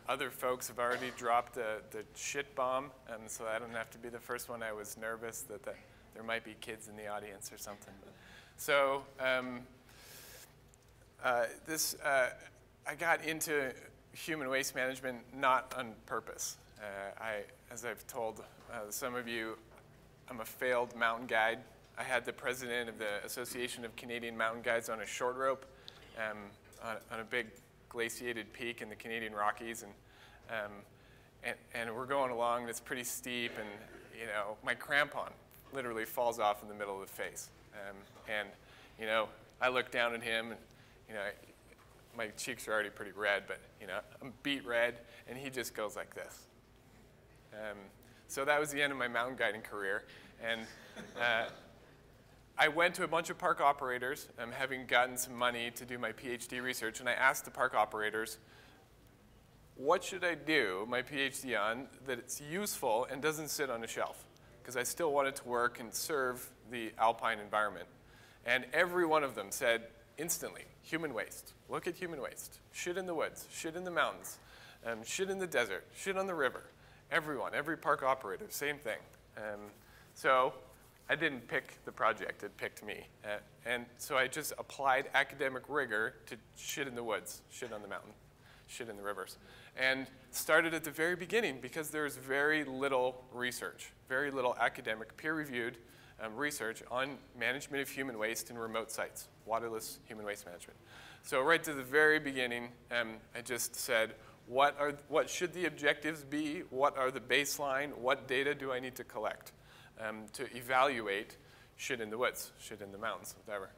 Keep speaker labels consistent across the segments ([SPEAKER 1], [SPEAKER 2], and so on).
[SPEAKER 1] other folks have already dropped the shit bomb, so I don't have to be the first one. I was nervous that there might be kids in the audience or something. So I got into human waste management not on purpose. As I've told some of you, I'm a failed mountain guide. I had the president of the Association of Canadian Mountain Guides on a short rope on a big glaciated peak in the Canadian Rockies, and we're going along, and it's pretty steep, and my crampon literally falls off in the middle of the face, and I look down at him, and my cheeks are already pretty red, but I'm beet red, and he just goes like this. So that was the end of my mountain guiding career, and I went to a bunch of park operators, having gotten some money to do my PhD research, and I asked the park operators, what should I do my PhD on that it's useful and doesn't sit on a shelf? Because I still wanted to work and serve the alpine environment. And every one of them said instantly, human waste. Look at human waste. Shit in the woods, shit in the mountains, shit in the desert, shit on the river. Everyone, every park operator, same thing. So I didn't pick the project, it picked me. And so I just applied academic rigor to shit in the woods, shit on the mountain, shit in the rivers. And started at the very beginning because there's very little research, very little academic peer-reviewed research on management of human waste in remote sites, waterless human waste management. So right to the very beginning, I just said, what should the objectives be? What are the baseline? What data do I need to collect to evaluate shit in the woods, shit in the mountains, whatever.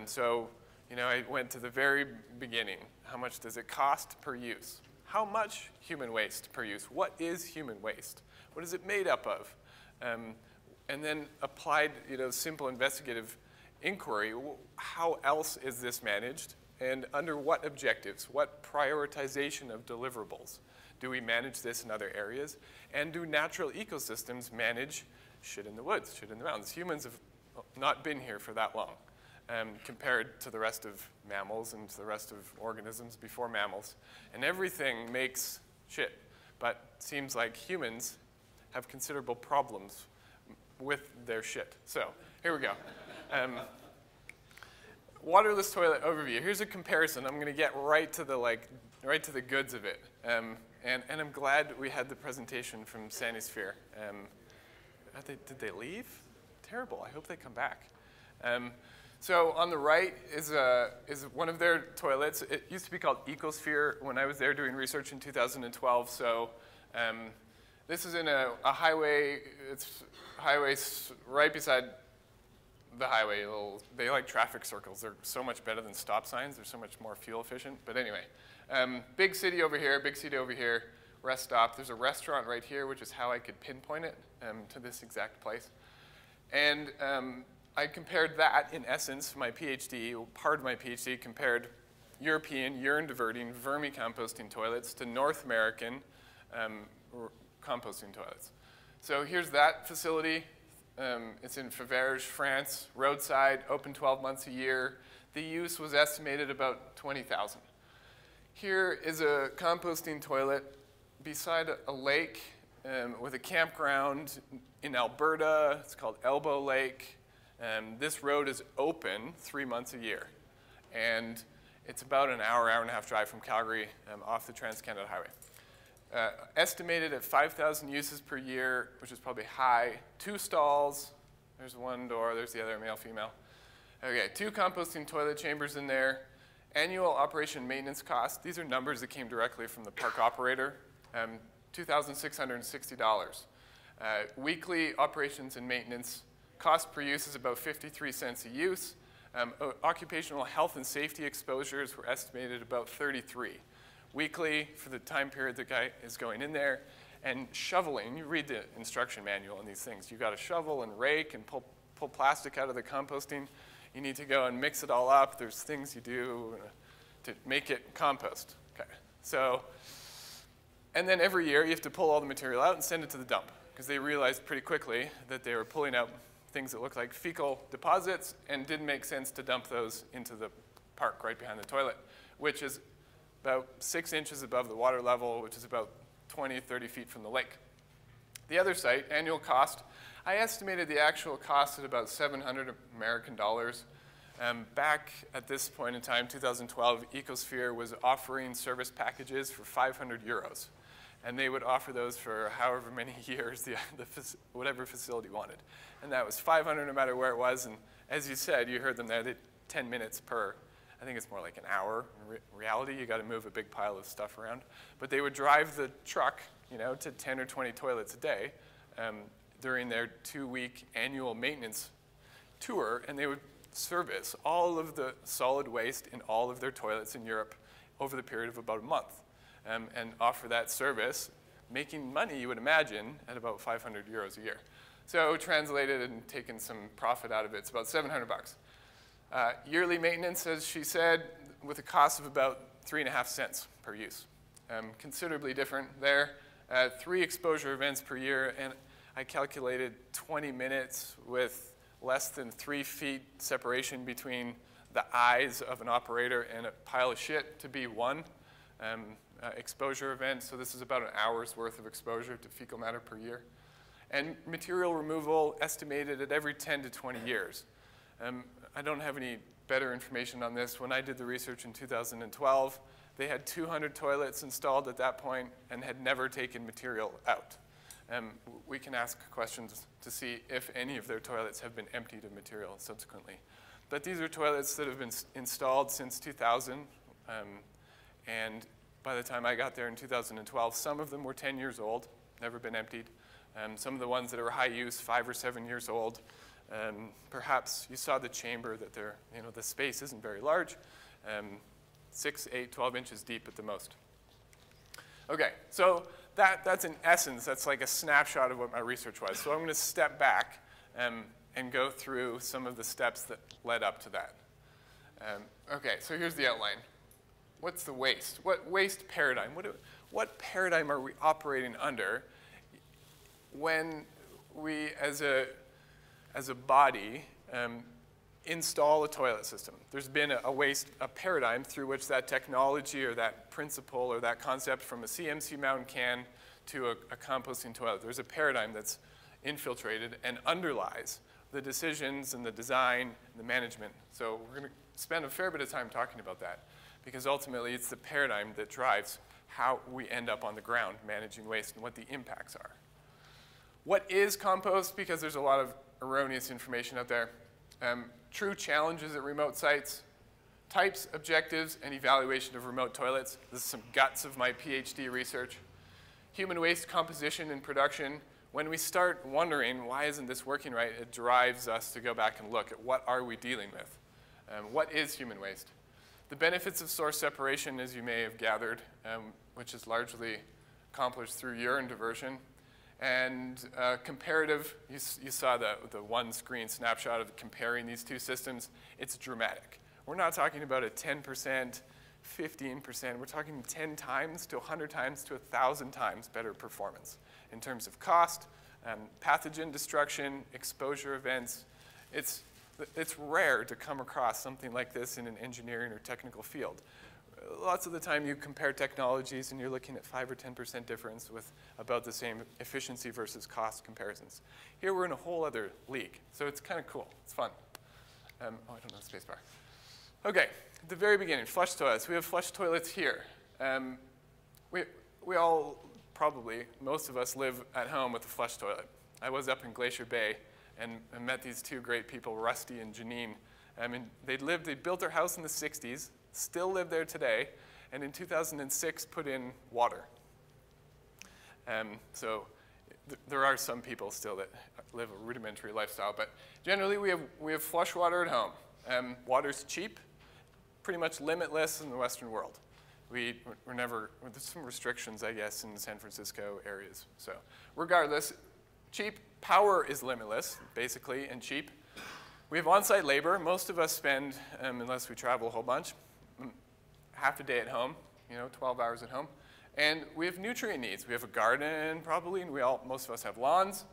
[SPEAKER 1] So I went to the very beginning. How much does it cost per use? How much human waste per use? What is human waste? What is it made up of? And then applied simple investigative inquiry. How else is this managed? And under what objectives? What prioritization of deliverables? Do we manage this in other areas? And do natural ecosystems manage shit in the woods, shit in the mountains? Humans have not been here for that long compared to the rest of mammals and to the rest of organisms before mammals. And everything makes shit, but it seems like humans have considerable problems with their shit. So here we go. Waterless toilet overview. Here's a comparison. I'm going to get right to the goods of it. And I'm glad we had the presentation from Sanisphere. Did they leave? Terrible. I hope they come back. So on the right is one of their toilets. It used to be called Ecosphere when I was there doing research in 2012. So this is in a highway. It's highway right beside the highway. They like traffic circles. They're so much better than stop signs. They're so much more fuel efficient. But anyway, big city over here, big city over here, rest stop. There's a restaurant right here, which is how I could pinpoint it to this exact place. And I compared that, in essence, my PhD, part of my PhD, compared European urine diverting vermicomposting toilets to North American composting toilets. So here's that facility. It's in Faverges, France, roadside, open 12 months a year. The use was estimated about 20,000. Here is a composting toilet beside a lake with a campground in Alberta. It's called Elbow Lake. This road is open 3 months a year. And it's about an hour and a half drive from Calgary off the Trans-Canada Highway. Estimated at 5,000 uses per year, which is probably high. 2 stalls. There's one door. There's the other, male, female. Okay, 2 composting toilet chambers in there. Annual operation maintenance costs. These are numbers that came directly from the park operator. $2,660. Weekly operations and maintenance. Cost per use is about 53 cents a use. Occupational health and safety exposures were estimated about 33. Weekly, for the time period the guy is going in there. And shoveling, you read the instruction manual on these things. You've got to shovel and rake and pull plastic out of the composting. You need to go and mix it all up. There's things you do to make it compost. Okay. So, and then every year you have to pull all the material out and send it to the dump, because they realized pretty quickly that they were pulling out things that looked like fecal deposits and didn't make sense to dump those into the park right behind the toilet, which is about 6 inches above the water level, which is about 20, 30 feet from the lake. The other site, annual cost, I estimated the actual cost at about 700 American dollars. Back at this point in time, 2012, Ecosphere was offering service packages for 500 euros. And they would offer those for however many years whatever facility wanted. And that was 500 no matter where it was. And as you said, you heard them there, they 10 minutes per, I think it's more like an hour. In reality, you got to move a big pile of stuff around. But they would drive the truck, to 10 or 20 toilets a day during their 2-week annual maintenance tour, and they would service all of the solid waste in all of their toilets in Europe over the period of about a month, and offer that service, making money, you would imagine, at about 500 euros a year. So translated and taken some profit out of it, it's about 700 bucks. Yearly maintenance, as she said, with a cost of about 3.5 cents per use. Considerably different there. 3 exposure events per year, and I calculated 20 minutes with less than 3 feet separation between the eyes of an operator and a pile of shit to be one exposure event. So this is about an hour's worth of exposure to fecal matter per year. And material removal estimated at every 10 to 20 years. I don't have any better information on this. When I did the research in 2012, they had 200 toilets installed at that point and had never taken material out. We can ask questions to see if any of their toilets have been emptied of material subsequently. But these are toilets that have been installed since 2000. And by the time I got there in 2012, some of them were 10 years old, never been emptied. Some of the ones that are high use, 5 or 7 years old. Perhaps you saw the chamber that they're, the space isn't very large. 6, 8, 12 inches deep at the most. Okay, so that's in essence, that's like a snapshot of what my research was. So I'm going to step back and go through some of the steps that led up to that. Okay, so here's the outline. What's the waste? What waste paradigm? What paradigm are we operating under when we, as a body, install a toilet system? There's been a paradigm through which that technology or that principle or that concept from a CMC mountain can to a composting toilet. There's a paradigm that's infiltrated and underlies the decisions and the design and the management. So we're going to spend a fair bit of time talking about that, because ultimately it's the paradigm that drives how we end up on the ground managing waste and what the impacts are. What is compost? Because there's a lot of erroneous information out there. True challenges at remote sites, types, objectives, and evaluation of remote toilets. This is some guts of my PhD research. Human waste composition and production. When we start wondering, why isn't this working right, it drives us to go back and look at what are we dealing with. What is human waste? The benefits of source separation, as you may have gathered, which is largely accomplished through urine diversion. And comparative, you saw the one screen snapshot of comparing these two systems. It's dramatic. We're not talking about a 10%, 15%. We're talking 10 times to 100 times to 1,000 times better performance in terms of cost, pathogen destruction, exposure events. It's rare to come across something like this in an engineering or technical field. Lots of the time you compare technologies and you're looking at 5 or 10% difference with about the same efficiency versus cost comparisons. Here we're in a whole other league, so it's kind of cool. It's fun. Oh, I don't know the space bar. Okay, at the very beginning, flush toilets. We have flush toilets here. We all probably, most of us live at home with a flush toilet. I was up in Glacier Bay and met these two great people, Rusty and Janine. They built their house in the 60s, still live there today, and in 2006 put in water. So there are some people still that live a rudimentary lifestyle, but generally we have flush water at home. Water's cheap, pretty much limitless in the Western world. There's some restrictions, I guess, in the San Francisco areas. So regardless, cheap. Power is limitless, basically, and cheap. We have on-site labor. Most of us spend, unless we travel a whole bunch, half a day at home, 12 hours at home. And we have nutrient needs. We have a garden, probably, and most of us have lawns.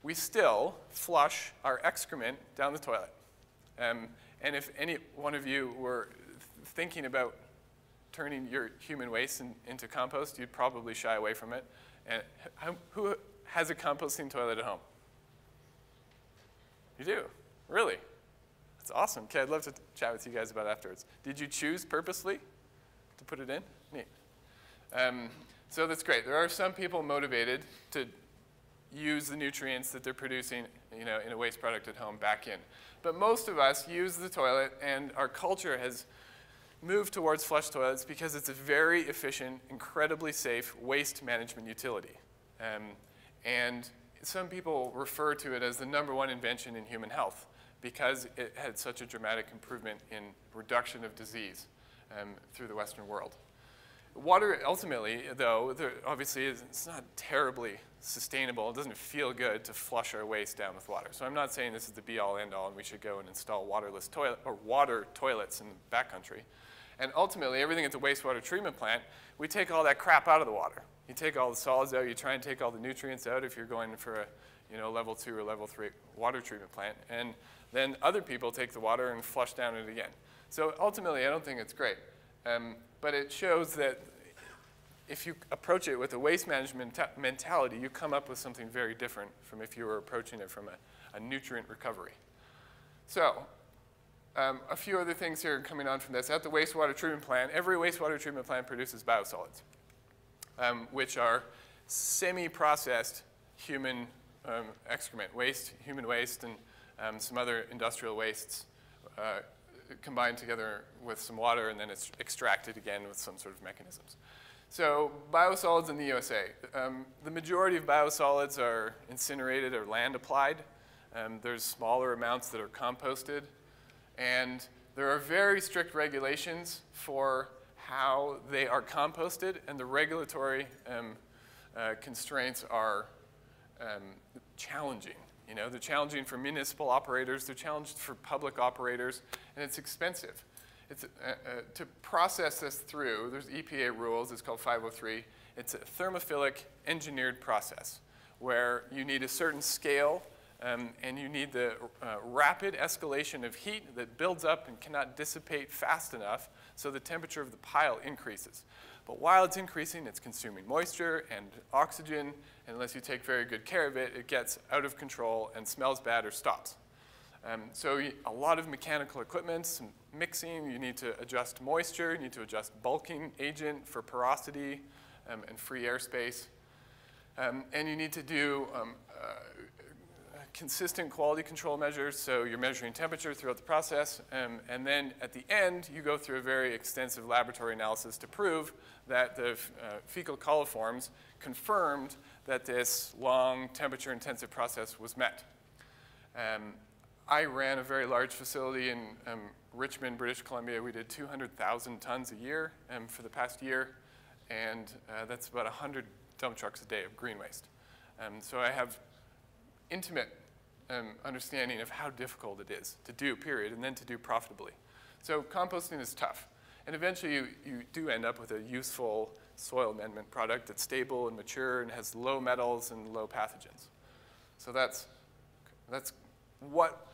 [SPEAKER 1] We still flush our excrement down the toilet. And if any one of you were thinking about turning your human waste into compost, you'd probably shy away from it. And who has a composting toilet at home? You do? Really? That's awesome. Okay, I'd love to chat with you guys about it afterwards. Did you choose purposely to put it in? Neat. So that's great. There are some people motivated to use the nutrients that they're producing, in a waste product at home back in. But most of us use the toilet, and our culture has moved towards flush toilets because it's a very efficient, incredibly safe waste management utility. And some people refer to it as the #1 invention in human health because it had such a dramatic improvement in reduction of disease through the Western world. Water, ultimately, though, obviously it's not terribly sustainable. It doesn't feel good to flush our waste down with water. So I'm not saying this is the be-all, end-all, and we should go and install waterless toilet or water toilets in the backcountry. And ultimately, everything at the wastewater treatment plant, we take all that crap out of the water. You take all the solids out. You try and take all the nutrients out if you're going for a level 2 or level 3 water treatment plant. And then other people take the water and flush down it again. So ultimately, I don't think it's great. But it shows that if you approach it with a waste management mentality, you come up with something very different from if you were approaching it from a nutrient recovery. So a few other things here coming on from this. At the wastewater treatment plant, every wastewater treatment plant produces biosolids, which are semi-processed human excrement, human waste, and some other industrial wastes combined together with some water, and then it's extracted again with some sort of mechanisms. So biosolids in the USA. The majority of biosolids are incinerated or land applied. There's smaller amounts that are composted. And there are very strict regulations for how they are composted, and the regulatory constraints are challenging. They're challenging for municipal operators, they're challenged for public operators, and it's expensive. To process this through, there's EPA rules, it's called 503. It's a thermophilic engineered process where you need a certain scale and you need the rapid escalation of heat that builds up and cannot dissipate fast enough so the temperature of the pile increases. But while it's increasing, it's consuming moisture and oxygen, and unless you take very good care of it, it gets out of control and smells bad or stops. So a lot of mechanical equipment, some mixing, you need to adjust moisture, you need to adjust bulking agent for porosity and free airspace. And you need to do consistent quality control measures, so you're measuring temperature throughout the process, and then at the end, you go through a very extensive laboratory analysis to prove that the fecal coliforms confirmed that this long temperature-intensive process was met. I ran a very large facility in Richmond, British Columbia. We did 200,000 tons a year for the past year, and that's about 100 dump trucks a day of green waste. So I have intimate understanding of how difficult it is to do, period, and then to do profitably. So composting is tough. And eventually you do end up with a useful soil amendment product that's stable and mature and has low metals and low pathogens. So that's what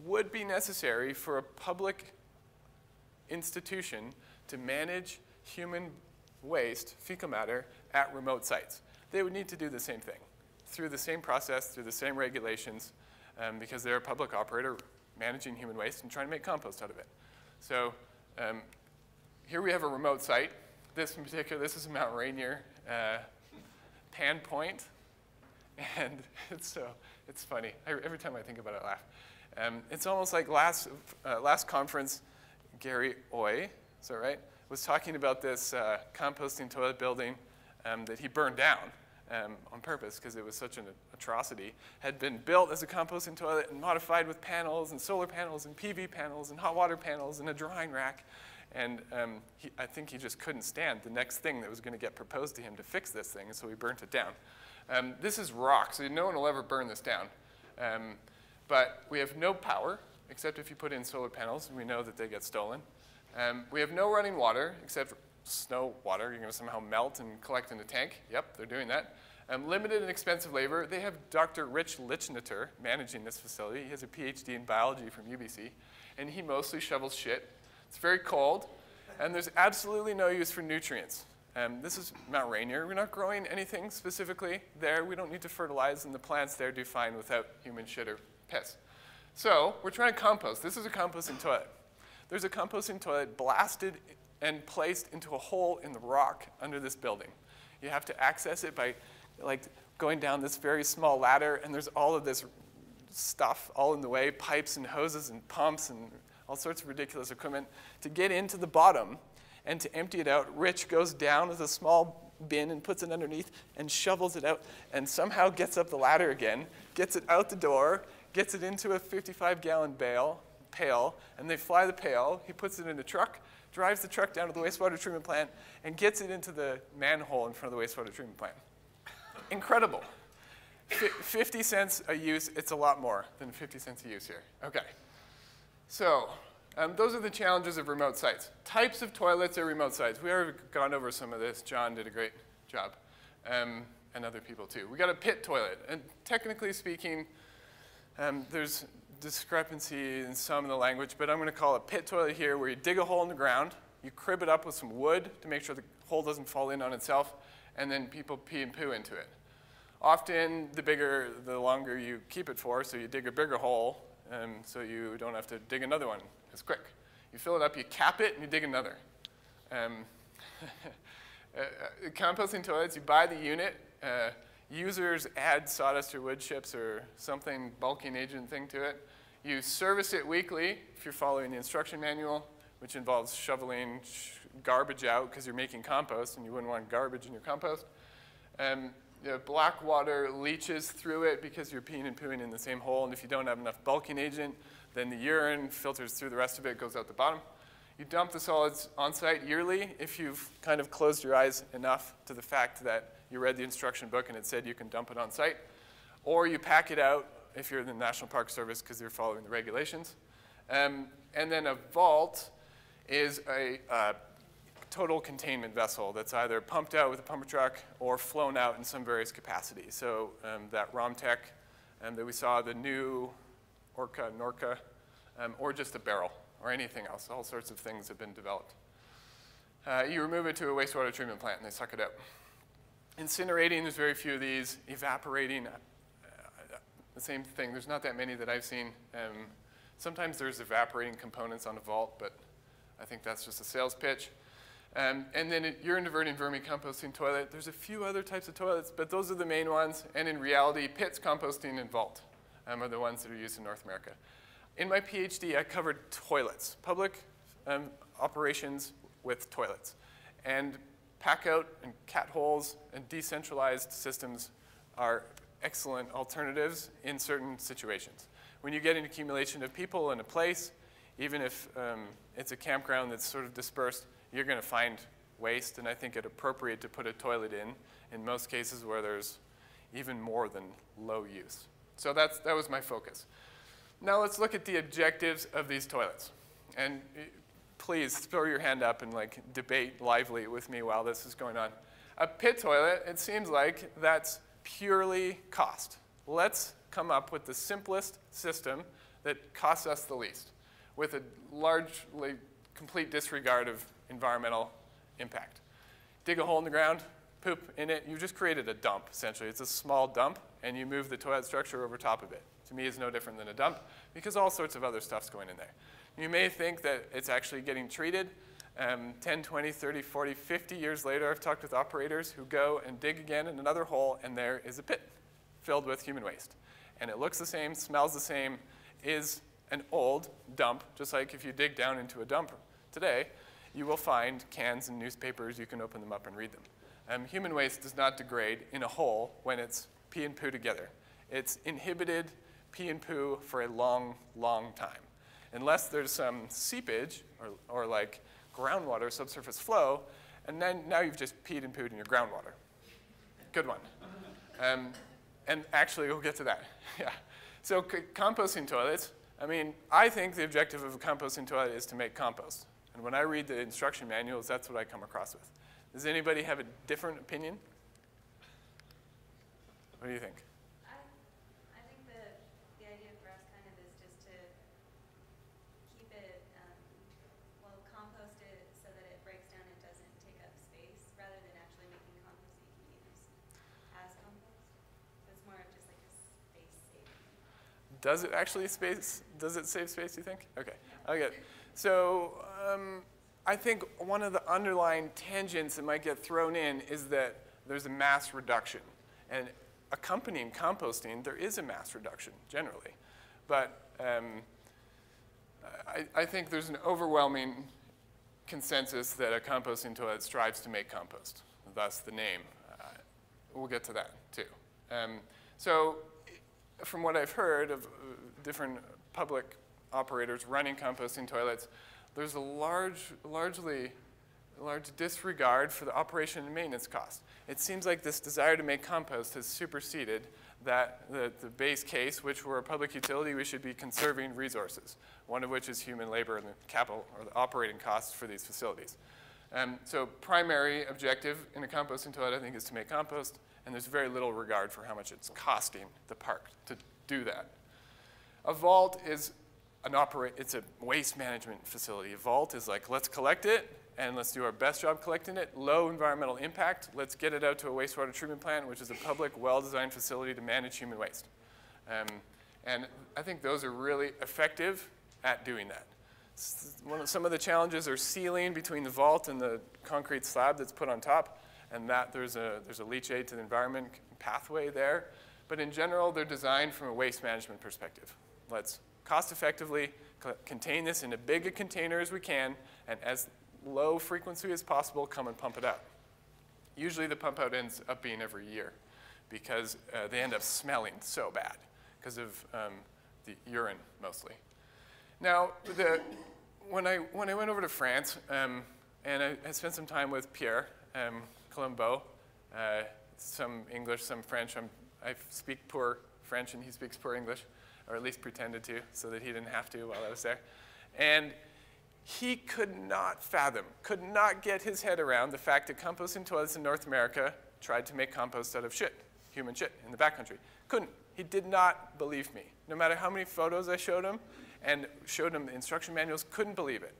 [SPEAKER 1] would be necessary for a public institution to manage human waste, fecal matter, at remote sites. They would need to do the same thing, through the same process, through the same regulations, because they're a public operator managing human waste and trying to make compost out of it. So here we have a remote site. This in particular, this is Mount Rainier, Pan Point, and it's funny. Every time I think about it, I laugh. It's almost like last conference, Gary Oy, is that right, was talking about this composting toilet building that he burned down on purpose because it was such an atrocity, had been built as a composting toilet and modified with panels and solar panels and PV panels and hot water panels and a drying rack. And I think he just couldn't stand the next thing that was going to get proposed to him to fix this thing, and so he burnt it down. This is rock, so no one will ever burn this down. But we have no power, except if you put in solar panels, and we know that they get stolen. We have no running water, except for snow water. You're going to somehow melt and collect in a tank. Yep, they're doing that. Limited and expensive labor. They have Dr. Rich Lichnater managing this facility. He has a PhD in biology from UBC, and he mostly shovels shit. It's very cold, And there's absolutely no use for nutrients. This is Mount Rainier. We're not growing anything specifically there. We don't need to fertilize, and the plants there do fine without human shit or piss. So we're trying to compost. This is a composting toilet. There's a composting toilet blasted and placed into a hole in the rock under this building. You have to access it by like going down this very small ladder, and there's all of this stuff all in the way, pipes and hoses and pumps and all sorts of ridiculous equipment. To get into the bottom and to empty it out, Rich goes down with a small bin and puts it underneath and shovels it out and somehow gets up the ladder again, gets it out the door, gets it into a 55-gallon pail, and they fly the pail. He puts it in a truck, drives the truck down to the wastewater treatment plant, and gets it into the manhole in front of the wastewater treatment plant. Incredible. 50 cents a use. It's a lot more than 50 cents a use here. OK. So those are the challenges of remote sites. Types of toilets at remote sites. We already gone over some of this. John did a great job, and other people too. We got a pit toilet. And technically speaking, there's discrepancy in some of the language, but I'm going to call a pit toilet here where you dig a hole in the ground, you crib it up with some wood to make sure the hole doesn't fall in on itself, and then people pee and poo into it. Often, the bigger, the longer you keep it for, so you dig a bigger hole, so you don't have to dig another one as quick. You fill it up, you cap it, and you dig another. Composting toilets, you buy the unit. Users add sawdust or wood chips or something, bulking agent thing to it. You service it weekly if you're following the instruction manual, which involves shoveling garbage out because you're making compost and you wouldn't want garbage in your compost. The black water leaches through it because you're peeing and pooing in the same hole, and if you don't have enough bulking agent, then the urine filters through the rest of it, goes out the bottom. You dump the solids on site yearly if you've kind of closed your eyes enough to the fact that you read the instruction book and it said you can dump it on site. Or you pack it out if you're in the National Park Service because you're following the regulations. And then a vault is a total containment vessel that's either pumped out with a pumper truck or flown out in some various capacity. So that Romtech that we saw, the new Orca, Norca, or just a barrel or anything else. All sorts of things have been developed. You remove it to a wastewater treatment plant and they suck it up. Incinerating, there's very few of these. Evaporating, the same thing. There's not that many that I've seen. Sometimes there's evaporating components on a vault, but I think that's just a sales pitch. And then a urine diverting vermicomposting toilet. There's a few other types of toilets, but those are the main ones. And in reality, pits, composting, and vault are the ones that are used in North America. In my PhD, I covered toilets, public operations with toilets. And pack out and cat holes and decentralized systems are excellent alternatives in certain situations. When you get an accumulation of people in a place, even if it's a campground that's sort of dispersed, you're going to find waste, and I think it appropriate to put a toilet in most cases where there's even more than low use. So that was my focus. Now let's look at the objectives of these toilets. And please throw your hand up and like debate lively with me while this is going on. A pit toilet, it seems like that's purely cost. Let's come up with the simplest system that costs us the least with a largely complete disregard of environmental impact. Dig a hole in the ground, poop in it. You've just created a dump, essentially. It's a small dump, and you move the toilet structure over top of it. To me, it's no different than a dump because all sorts of other stuff's going in there. You may think that it's actually getting treated. 10, 20, 30, 40, 50 years later, I've talked with operators who go and dig again in another hole, and there is a pit filled with human waste. And it looks the same, smells the same, is an old dump, just like if you dig down into a dump today, you will find cans and newspapers. You can open them up and read them. Human waste does not degrade in a hole when it's pee and poo together. It's inhibited pee and poo for a long, long time. Unless there's some seepage or like groundwater, subsurface flow, and then now you've just peed and pooed in your groundwater. Good one. And actually, we'll get to that. Yeah. So composting toilets, I mean, I think the objective of a composting toilet is to make compost. And when I read the instruction manuals, that's what I come across with. Does anybody have a different opinion? What do you think?
[SPEAKER 2] I think the idea for us kind of is just to keep it, compost it so that it
[SPEAKER 1] Does it actually does it save space, you think? Okay. Okay. So I think one of the underlying tangents that might get thrown in is that there's a mass reduction. And accompanying composting, there is a mass reduction generally. But I think there's an overwhelming consensus that a composting toilet strives to make compost, thus the name. We'll get to that too. So from what I've heard of different public operators running composting toilets, there's a large disregard for the operation and maintenance cost. It seems like this desire to make compost has superseded that the base case, which we're a public utility, we should be conserving resources, one of which is human labor and the capital or the operating costs for these facilities. So primary objective in a composting toilet, I think, is to make compost, and there's very little regard for how much it's costing the park to do that. A vault is it's a waste management facility. A vault is like, let's collect it, and let's do our best job collecting it. Low environmental impact. Let's get it out to a wastewater treatment plant, which is a public, well-designed facility to manage human waste. And I think those are really effective at doing that. Some of the challenges are sealing between the vault and the concrete slab that's put on top, and that there's a leachate to the environment pathway there. But in general, they're designed from a waste management perspective. Let's cost-effectively contain this in as big a container as we can, and as low frequency as possible, come and pump it out. Usually the pump out ends up being every year because they end up smelling so bad because of the urine mostly. Now, when I went over to France, and I spent some time with Pierre Colombo, some English, some French. I speak poor French and he speaks poor English, or at least pretended to, so that he didn't have to while I was there. And he could not fathom, could not get his head around the fact that composting toilets in North America tried to make compost out of shit, human shit, in the backcountry. Couldn't. He did not believe me. No matter how many photos I showed him and showed him the instruction manuals, couldn't believe it.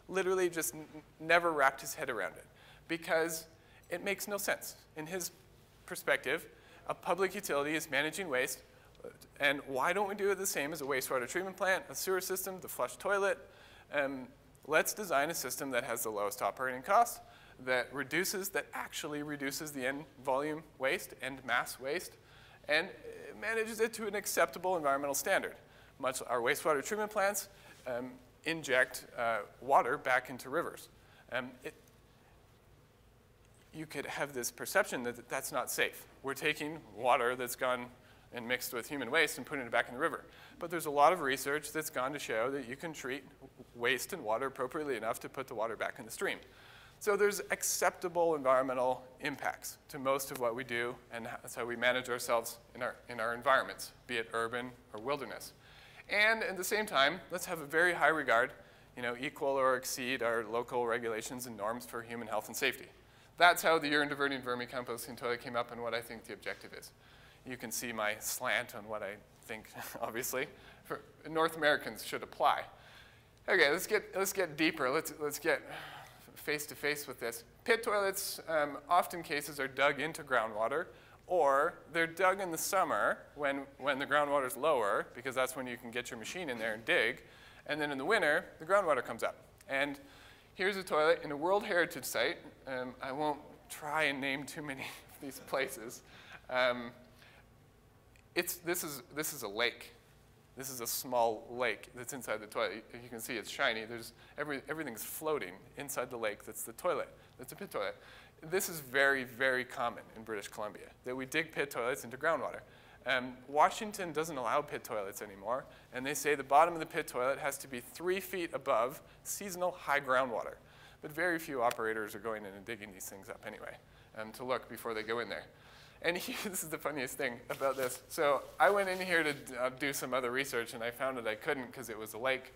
[SPEAKER 1] Literally just never wrapped his head around it because it makes no sense. In his perspective, a public utility is managing waste, and why don't we do it the same as a wastewater treatment plant, a sewer system, the flush toilet? Let's design a system that has the lowest operating cost, that actually reduces the end volume waste and mass waste, and manages it to an acceptable environmental standard. Our wastewater treatment plants inject water back into rivers. You could have this perception that that's not safe. We're taking water that's gone and mixed with human waste and putting it back in the river. But there's a lot of research that's gone to show that you can treat waste and water appropriately enough to put the water back in the stream. So there's acceptable environmental impacts to most of what we do, and that's how we manage ourselves in our environments, be it urban or wilderness. And at the same time, let's have a very high regard, equal or exceed our local regulations and norms for human health and safety. That's how the urine diverting vermicomposting toilet came up and what I think the objective is. You can see my slant on what I think, obviously, for North Americans should apply. Okay, let's get deeper. Let's get face to face with this. Pit toilets, often cases, are dug into groundwater, or they're dug in the summer when the groundwater's lower, because that's when you can get your machine in there and dig. And then in the winter, the groundwater comes up. And here's a toilet in a World Heritage Site. I won't try and name too many of these places. This is a lake. This is a small lake that's inside the toilet. You can see it's shiny. Everything's floating inside the lake. That's the toilet. That's a pit toilet. This is very, very common in British Columbia, that we dig pit toilets into groundwater. Washington doesn't allow pit toilets anymore, and they say the bottom of the pit toilet has to be 3 feet above seasonal high groundwater. But very few operators are going in and digging these things up anyway to look before they go in there. And this is the funniest thing about this. So I went in here to do some other research, and I found that I couldn't because it was a lake.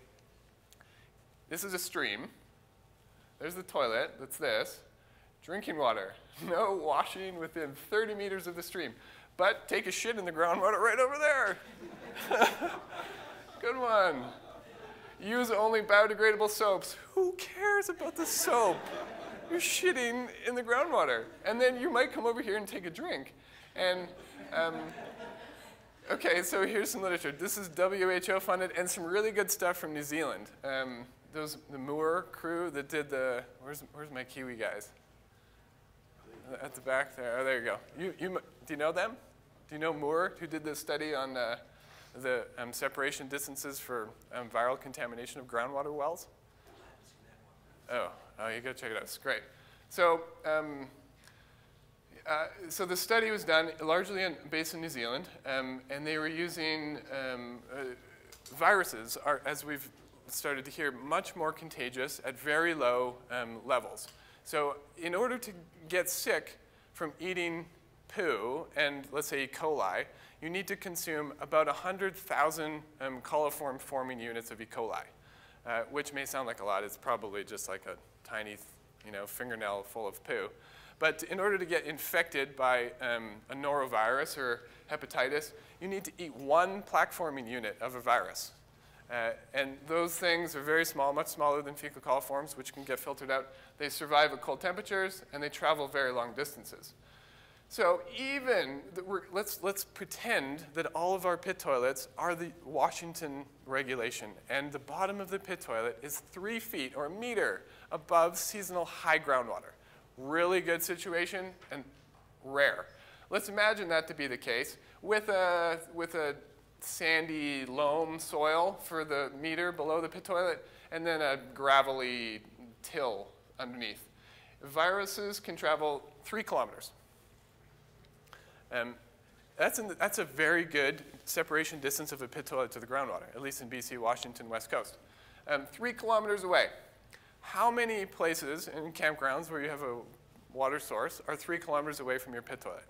[SPEAKER 1] This is a stream. There's the toilet. That's this. Drinking water. No washing within 30 meters of the stream. But take a shit in the groundwater right over there. Good one. Use only biodegradable soaps. Who cares about the soap? You're shitting in the groundwater. And then you might come over here and take a drink. And Okay, so here's some literature. This is WHO funded and some really good stuff from New Zealand. The Moore crew that did the, where's my Kiwi guys? At the back there. Oh, there you go. Do you know them? Do you know Moore, who did this study on the separation distances for viral contamination of groundwater wells? Oh, you gotta check it out. It's great. So, so the study was done largely based in New Zealand, and they were using viruses, as we've started to hear, much more contagious at very low levels. So in order to get sick from eating poo and, let's say, E. coli, you need to consume about 100,000 coliform forming units of E. coli, which may sound like a lot. It's probably just like a tiny, fingernail full of poo. But in order to get infected by a norovirus or hepatitis, you need to eat one plaque-forming unit of a virus. And those things are very small, much smaller than fecal coliforms, which can get filtered out. They survive at cold temperatures, and they travel very long distances. So even, let's pretend that all of our pit toilets are the Washington regulation, and the bottom of the pit toilet is 3 feet or a meter above seasonal high groundwater. Really good situation and rare. Let's imagine that to be the case with a sandy loam soil for the meter below the pit toilet and then a gravelly till underneath. Viruses can travel 3 kilometers. That's a very good separation distance of a pit toilet to the groundwater, at least in BC, Washington, West Coast. 3 kilometers away. How many places in campgrounds where you have a water source are 3 kilometers away from your pit toilet?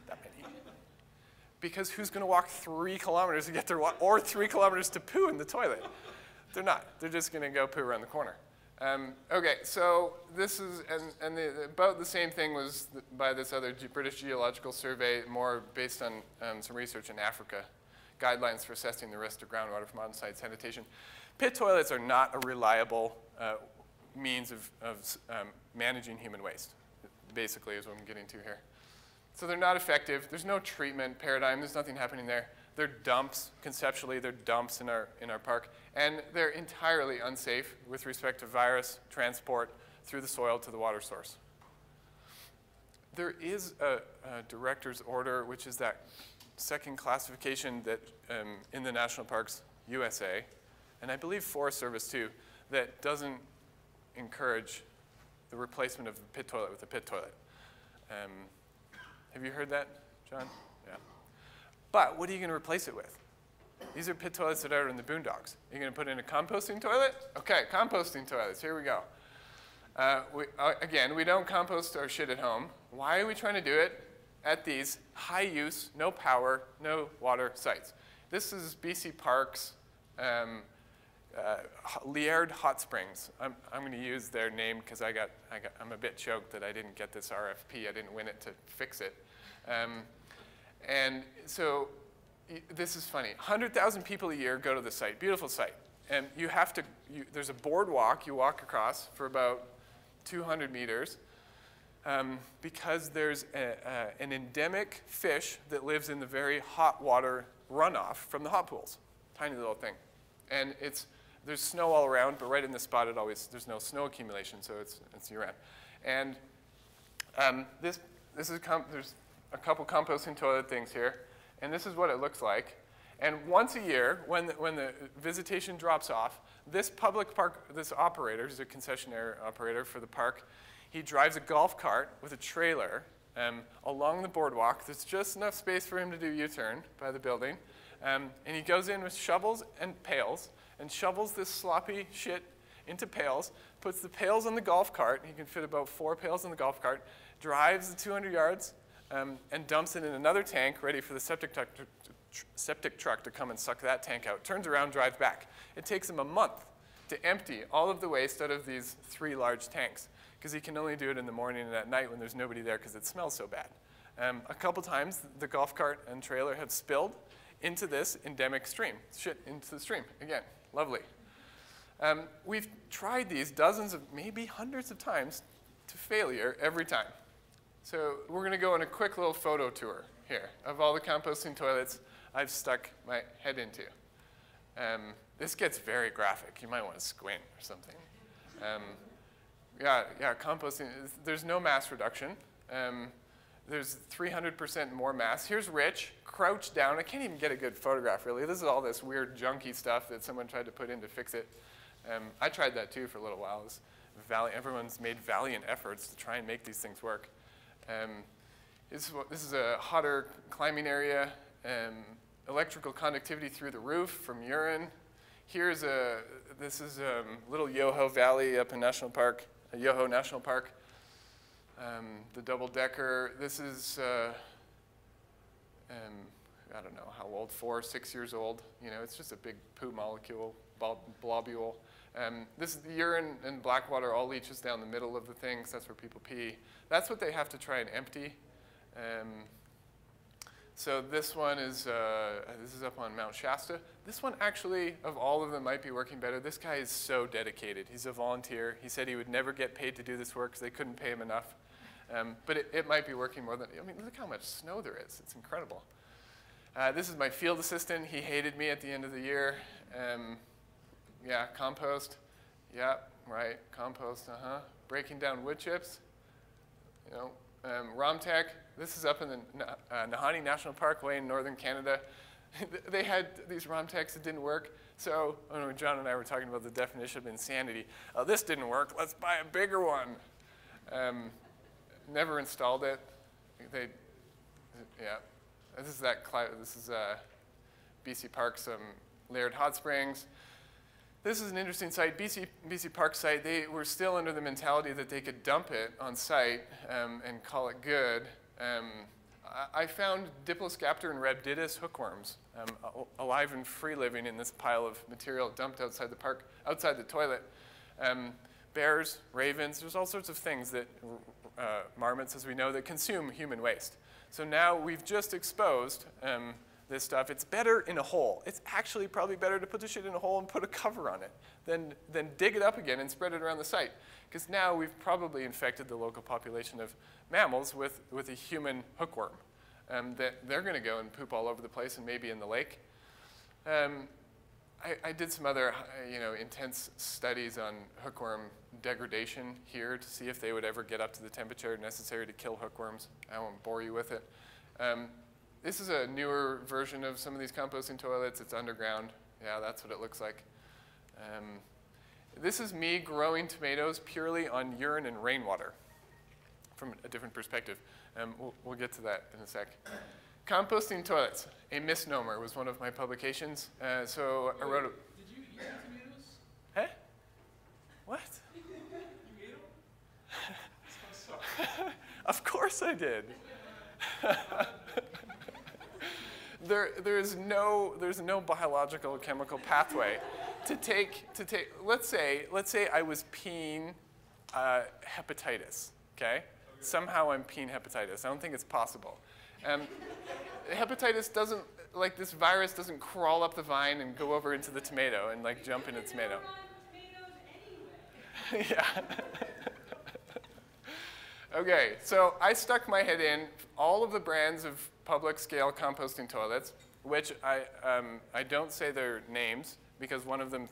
[SPEAKER 1] That many. Because who's going to walk 3 kilometers to get their water, or 3 kilometers to poo in the toilet? They're not. They're just going to go poo around the corner. Okay, so this is, about the same thing was by this other British Geological Survey, more based on some research in Africa, guidelines for assessing the risk to groundwater from on-site sanitation. Pit toilets are not a reliable means of managing human waste, basically is what I'm getting to here. So they're not effective. There's no treatment paradigm. There's nothing happening there. They're dumps. Conceptually, they're dumps in our park. And they're entirely unsafe with respect to virus transport through the soil to the water source. There is a director's order, which is that second classification that in the national parks USA, and I believe Forest Service too, that doesn't encourage the replacement of the pit toilet with a pit toilet. Have you heard that, John? Yeah. But what are you going to replace it with? These are pit toilets that are in the boondocks. You're going to put in a composting toilet? Okay, composting toilets. Here we go. Again, we don't compost our shit at home. Why are we trying to do it at these high-use, no power, no water sites? This is BC Parks, Liard Hot Springs. I'm going to use their name because I'm a bit choked that I didn't get this RFP. I didn't win it to fix it. And so this is funny. 100,000 people a year go to the site. Beautiful site. And there's a boardwalk you walk across for about 200 meters because there's an endemic fish that lives in the very hot water runoff from the hot pools. Tiny little thing. And there's snow all around, but right in this spot, there's no snow accumulation, so it's year-round. And there's a couple composting toilet things here, and this is what it looks like. And once a year, when the visitation drops off, this public park, this operator, who's a concessionaire operator for the park, he drives a golf cart with a trailer along the boardwalk. There's just enough space for him to do U-turn by the building. And he goes in with shovels and pails and shovels this sloppy shit into pails, puts the pails on the golf cart. He can fit about 4 pails on the golf cart, drives the 200 yards, and dumps it in another tank ready for the septic truck to come and suck that tank out. Turns around, drives back. It takes him a month to empty all of the waste out of these 3 large tanks because he can only do it in the morning and at night when there's nobody there because it smells so bad. A couple times, the golf cart and trailer have spilled into this endemic stream. Shit into the stream. Again, lovely. We've tried these dozens of, maybe hundreds of times to failure every time. So we're going to go on a quick little photo tour here of all the composting toilets I've stuck my head into. This gets very graphic. You might want to squint or something. Yeah, composting, there's no mass reduction. There's 300% more mass. Here's Rich, crouched down. I can't even get a good photograph, really. This is all this weird junky stuff that someone tried to put in to fix it. I tried that, too, for a little while. Everyone's made valiant efforts to try and make these things work. This is a hotter climbing area. Electrical conductivity through the roof from urine. This is little Yoho Valley up in National Park, Yoho National Park. The double-decker, this is, I don't know how old, 4, 6 years old. You know, it's just a big poo molecule, globule. This is the urine and black water all leaches down the middle of the thing, so that's where people pee. That's what they have to try and empty. So this one is, this is up on Mount Shasta. This one actually, of all of them, might be working better. This guy is so dedicated. He's a volunteer. He said he would never get paid to do this work because they couldn't pay him enough. But it might be working more than, I mean, look how much snow there is. It's incredible. This is my field assistant. He hated me at the end of the year. Yeah, compost. Yeah, right, compost, Breaking down wood chips. You know, Romtech. This is up in the Nahanni National Park way in northern Canada. They had these Romtechs that didn't work. So John and I were talking about the definition of insanity. Oh, this didn't work. Let's buy a bigger one. Never installed it. Yeah. This is BC Park, some Laird Hot Springs. This is an interesting site, BC Park site. They were still under the mentality that they could dump it on site and call it good. I found Diploscaptor and Rhabditis hookworms alive and free living in this pile of material dumped outside the park, outside the toilet. Bears, ravens, there's all sorts of things that marmots, as we know, that consume human waste. So now we've just exposed this stuff. It's better in a hole. It's actually probably better to put the shit in a hole and put a cover on it than dig it up again and spread it around the site. Because now we've probably infected the local population of mammals with a human hookworm. That they're going to go and poop all over the place and maybe in the lake. I did some other intense studies on hookworm degradation here to see if they would ever get up to the temperature necessary to kill hookworms. I won't bore you with it. This is a newer version of some of these composting toilets. It's underground. Yeah, that's what it looks like. This is me growing tomatoes purely on urine and rainwater from a different perspective. We'll get to that in a sec. Composting toilets, a misnomer, was one of my publications. So I wrote
[SPEAKER 3] Did you eat the tomatoes?
[SPEAKER 1] Huh? What?
[SPEAKER 3] You ate them?
[SPEAKER 1] Of course I did. There's no biological chemical pathway to take. Let's say I was peeing hepatitis. Okay? Somehow I'm peeing hepatitis. I don't think it's possible. Hepatitis doesn't, like this virus doesn't crawl up the vine and go over into the tomato and like jump in the tomato. Yeah. Okay, so I stuck my head in all of the brands of public scale composting toilets, which I don't say their names because one of them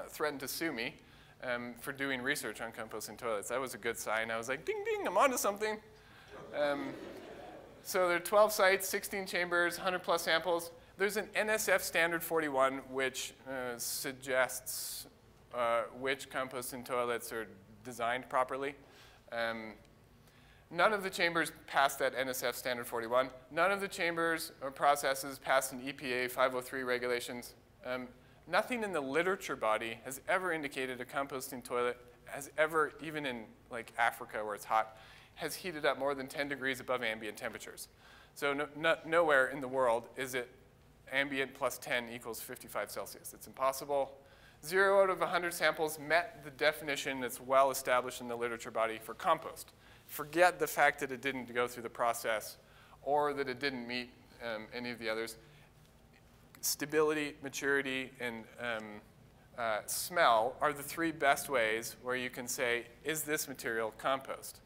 [SPEAKER 1] threatened to sue me for doing research on composting toilets. That was a good sign. I was like, ding, ding, I'm onto something. So there are 12 sites, 16 chambers, 100 plus samples. There's an NSF standard 41 which suggests which composting toilets are designed properly. None of the chambers passed that NSF standard 41. None of the chambers or processes passed an EPA 503 regulations. Nothing in the literature body has ever indicated a composting toilet has ever, even in like Africa where it's hot, has heated up more than 10 degrees above ambient temperatures. So nowhere in the world is it ambient plus 10 equals 55 Celsius. It's impossible. 0 out of 100 samples met the definition that's well established in the literature body for compost. Forget the fact that it didn't go through the process or that it didn't meet any of the others. Stability, maturity, and smell are the 3 best ways where you can say, is this material compost?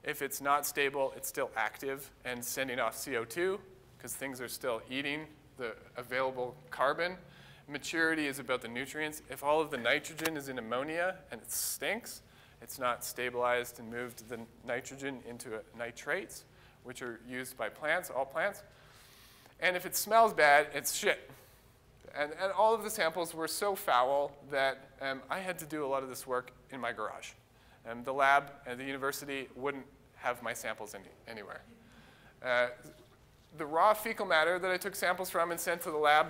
[SPEAKER 1] If it's not stable, it's still active and sending off CO2, because things are still eating the available carbon. Maturity is about the nutrients. If all of the nitrogen is in ammonia and it stinks, it's not stabilized and moved the nitrogen into nitrates, which are used by plants, all plants. And if it smells bad, it's shit. And all of the samples were so foul that I had to do a lot of this work in my garage. The lab at the university wouldn't have my samples anywhere. The raw fecal matter that I took samples from and sent to the lab,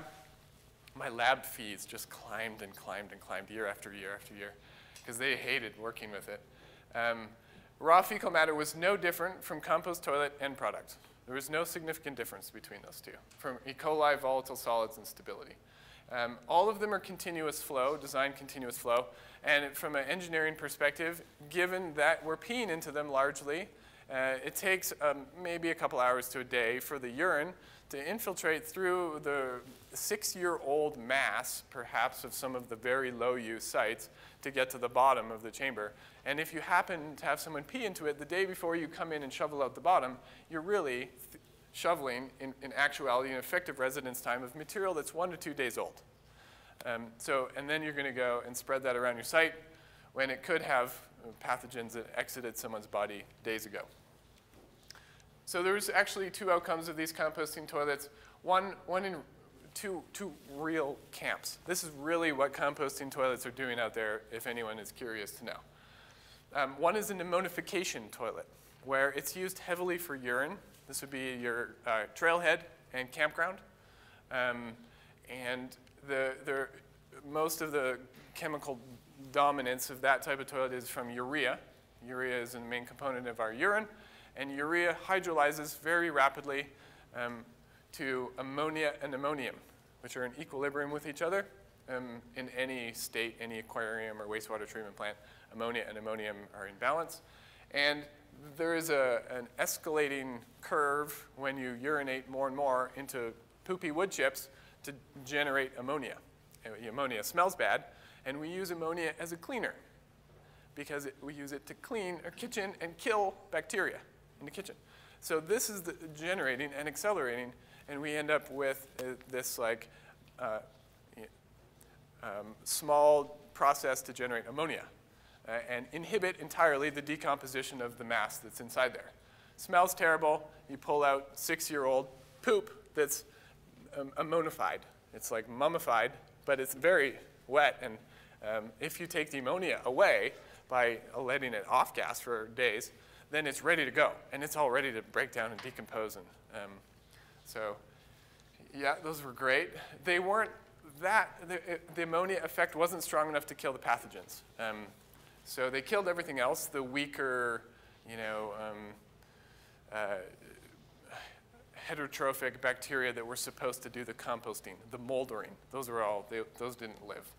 [SPEAKER 1] my lab fees just climbed and climbed and climbed year after year after year because they hated working with it. Raw fecal matter was no different from compost toilet end product. There was no significant difference between those two, from E. coli, volatile solids, and stability. All of them are continuous flow, designed continuous flow. And from an engineering perspective, given that we're peeing into them largely, it takes maybe a couple hours to a day for the urine to infiltrate through the 6-year-old mass, perhaps, of some of the very low-use sites to get to the bottom of the chamber. And if you happen to have someone pee into it the day before you come in and shovel out the bottom, you're really shoveling, in actuality, an effective residence time of material that's 1 to 2 days old. And then you're going to go and spread that around your site when it could have pathogens that exited someone's body days ago. So there's actually 2 outcomes of these composting toilets. One in two real camps. This is really what composting toilets are doing out there, if anyone is curious to know. One is a pneumonification toilet, where it's used heavily for urine. This would be your trailhead and campground. And most of the chemical dominance of that type of toilet is from urea. Urea is the main component of our urine. And urea hydrolyzes very rapidly to ammonia and ammonium, which are in equilibrium with each other. In any state, any aquarium or wastewater treatment plant, ammonia and ammonium are in balance. And there is an escalating curve when you urinate more and more into poopy wood chips to generate ammonia. Ammonia smells bad, and we use ammonia as a cleaner because we use it to clean our kitchen and kill bacteria in the kitchen. So this is generating and accelerating, and we end up with this like small process to generate ammonia and inhibit entirely the decomposition of the mass that's inside there. Smells terrible. You pull out 6-year-old poop that's ammonified. It's like mummified, but it's very wet. And if you take the ammonia away by letting it off gas for days, then it's ready to go. And it's all ready to break down and decompose. And so yeah, those were great. They weren't the ammonia effect wasn't strong enough to kill the pathogens. So they killed everything else, the weaker, heterotrophic bacteria that were supposed to do the composting, the moldering. Those didn't live.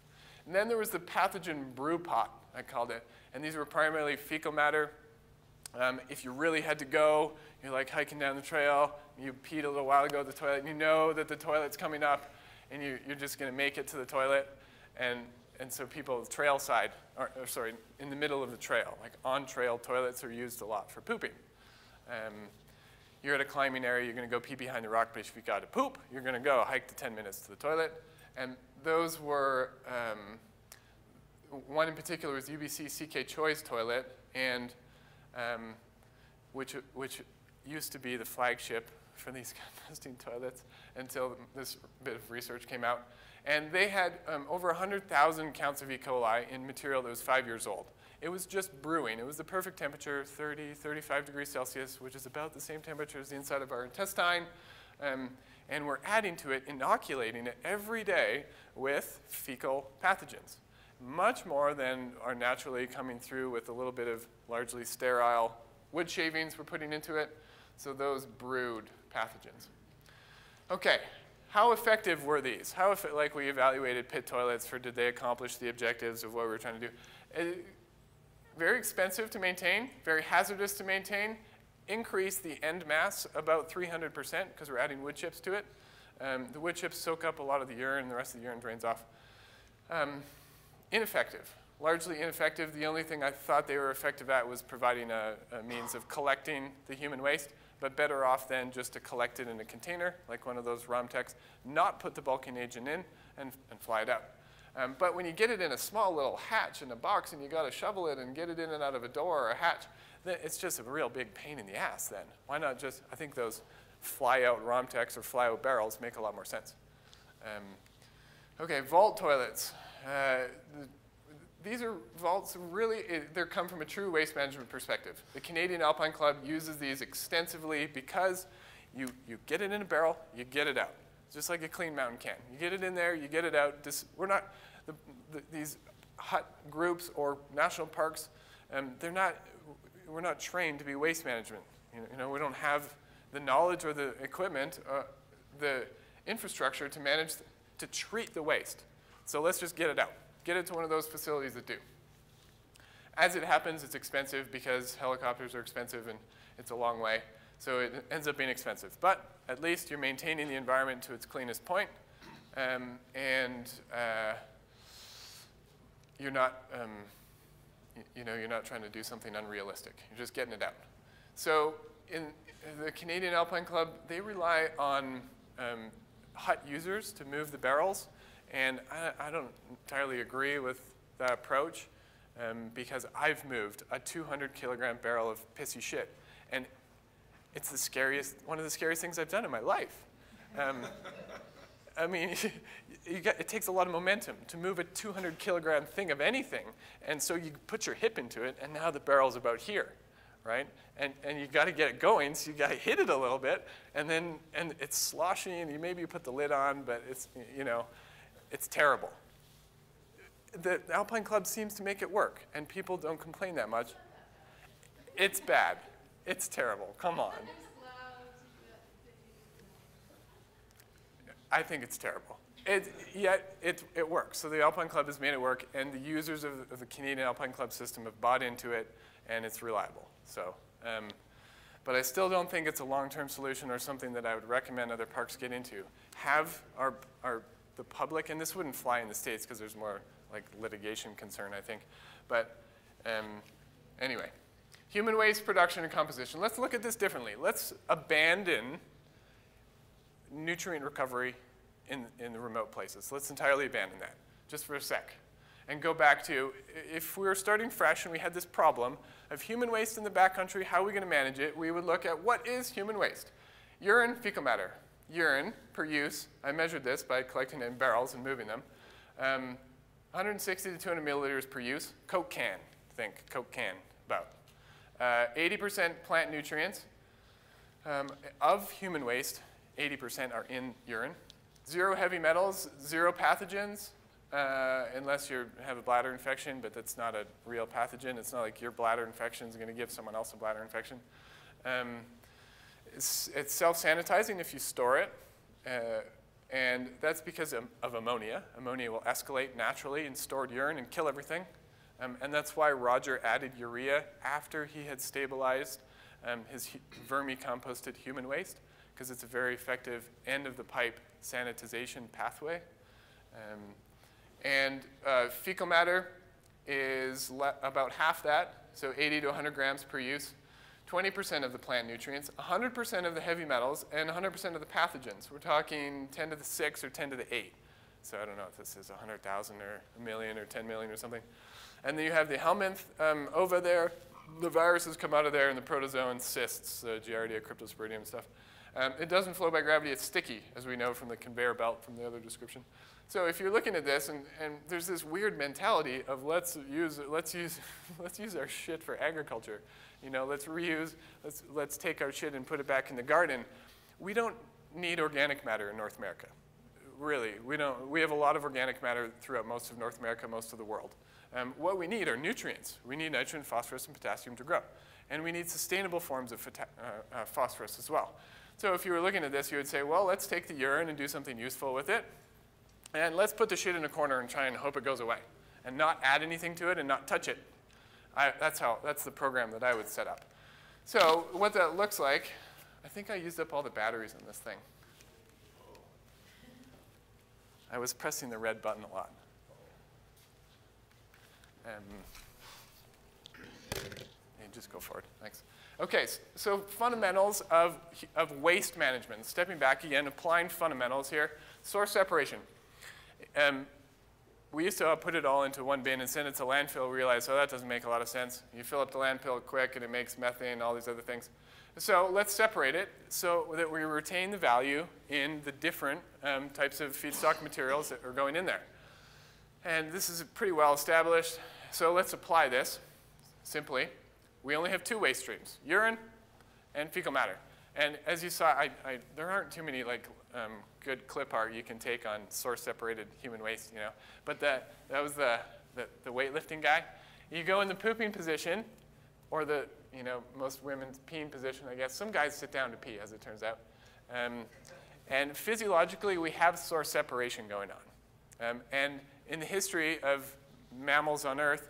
[SPEAKER 1] And then there was the pathogen brew pot, I called it. And these were primarily fecal matter. If you really had to go, you're like hiking down the trail, you peed a little while ago at the toilet, and you know that the toilet's coming up, and you're just going to make it to the toilet. And so people trail side, in the middle of the trail, like on-trail toilets are used a lot for pooping. You're at a climbing area, you're going to go pee behind the rock, but if you got to poop, you're going to go hike to 10 minutes to the toilet. And those were, one in particular was UBC CK Choi's toilet, and which used to be the flagship for these composting toilets until this bit of research came out. And they had over 100,000 counts of E. coli in material that was 5 years old. It was just brewing. It was the perfect temperature, 30, 35 degrees Celsius, which is about the same temperature as the inside of our intestine. And we're adding to it, inoculating it every day with fecal pathogens, much more than are naturally coming through with a little bit of largely sterile wood shavings we're putting into it. So those brewed pathogens. Okay, how effective were these? Like we evaluated pit toilets for did they accomplish the objectives of what we were trying to do? Very expensive to maintain, very hazardous to maintain. Increase the end mass about 300% because we're adding wood chips to it. The wood chips soak up a lot of the urine, and the rest of the urine drains off. Ineffective. largely ineffective. The only thing I thought they were effective at was providing a means of collecting the human waste, but better off than just to collect it in a container, like one of those ROMTECs, not put the bulking agent in, and fly it out. But when you get it in a small little hatch in a box and you got to shovel it and get it in and out of a door or a hatch, then it's just a real big pain in the ass then. Why not just, I think those fly-out ROMTECs or fly-out barrels make a lot more sense. Okay, vault toilets. These are vaults really, they come from a true waste management perspective. The Canadian Alpine Club uses these extensively because you get it in a barrel, you get it out. Just like a clean mountain can. You get it in there, you get it out. We're not, these hut groups or national parks, we're not trained to be waste management. You know, we don't have the knowledge or the equipment, the infrastructure to manage, to treat the waste. So let's just get it out. Get it to one of those facilities that do. As it happens, it's expensive because helicopters are expensive and it's a long way. So it ends up being expensive. But at least you're maintaining the environment to its cleanest point, and you're not, you're not trying to do something unrealistic. You're just getting it out. So in the Canadian Alpine Club, they rely on hut users to move the barrels. And I don't entirely agree with that approach because I've moved a 200-kilogram barrel of pissy shit. And it's the scariest, one of the scariest things I've done in my life. I mean, it takes a lot of momentum to move a 200-kilogram thing of anything. And so you put your hip into it, and now the barrel's about here, right? And you got to get it going, so you got to hit it a little bit. And it's sloshy, and maybe you put the lid on, but it's, it's terrible. The Alpine Club seems to make it work, and people don't complain that much. It's bad. It's terrible. Come on. I think it's terrible. Yet it works. So the Alpine Club has made it work, and the users of the Canadian Alpine Club system have bought into it, and it's reliable. So, but I still don't think it's a long-term solution or something that I would recommend other parks get into. Have the public, and this wouldn't fly in the States because there's more like litigation concern, I think. But anyway. Human waste production and composition. Let's look at this differently. Let's abandon nutrient recovery in the remote places. Let's entirely abandon that, just for a sec. And go back to, if we were starting fresh and we had this problem of human waste in the backcountry, how are we going to manage it? We would look at what is human waste. Urine, fecal matter. Urine per use, I measured this by collecting it in barrels and moving them. 160 to 200 milliliters per use. Coke can, think, Coke can, about. 80% plant nutrients. Of human waste, 80% are in urine. 0 heavy metals, 0 pathogens, unless you have a bladder infection, but that's not a real pathogen. It's not like your bladder infection is going to give someone else a bladder infection. It's self-sanitizing if you store it, and that's because of ammonia. Ammonia will escalate naturally in stored urine and kill everything. And that's why Roger added urea after he had stabilized his vermicomposted human waste, because it's a very effective end-of-the-pipe sanitization pathway. Fecal matter is about half that, so 80 to 100 grams per use. 20% of the plant nutrients, 100% of the heavy metals, and 100% of the pathogens. We're talking 10 to the 6 or 10 to the 8. So I don't know if this is 100,000 or a million or 10 million or something. And then you have the helminth over there. The viruses come out of there, and the protozoan cysts, Giardia, Cryptosporidium stuff. It doesn't flow by gravity. It's sticky, as we know from the conveyor belt from the other description. So if you're looking at this, and there's this weird mentality of let's use our shit for agriculture. Let's reuse. Let's take our shit and put it back in the garden. We don't need organic matter in North America. Really, we don't. We have a lot of organic matter throughout most of North America, most of the world. What we need are nutrients. We need nitrogen, phosphorus, and potassium to grow. And we need sustainable forms of phosphorus as well. So if you were looking at this, you would say, well, let's take the urine and do something useful with it. And let's put the shit in a corner and try and hope it goes away. And not add anything to it and not touch it. That's the program that I would set up. So what that looks like, I think I used up all the batteries in this thing. I was pressing the red button a lot. Just go forward. Thanks. Okay, so fundamentals of waste management. Stepping back again, applying fundamentals here. Source separation. We used to put it all into one bin and send it to landfill. We realized, oh, that doesn't make a lot of sense. You fill up the landfill quick and it makes methane, all these other things. So let's separate it so that we retain the value in the different types of feedstock materials that are going in there. And this is pretty well established. So let's apply this simply. We only have two waste streams, urine and fecal matter. And as you saw, there aren't too many good clip art you can take on source-separated human waste, But that was the weightlifting guy. You go in the pooping position, or the most women's peeing position, I guess. Some guys sit down to pee, as it turns out. And physiologically, we have source separation going on. And in the history of mammals on Earth,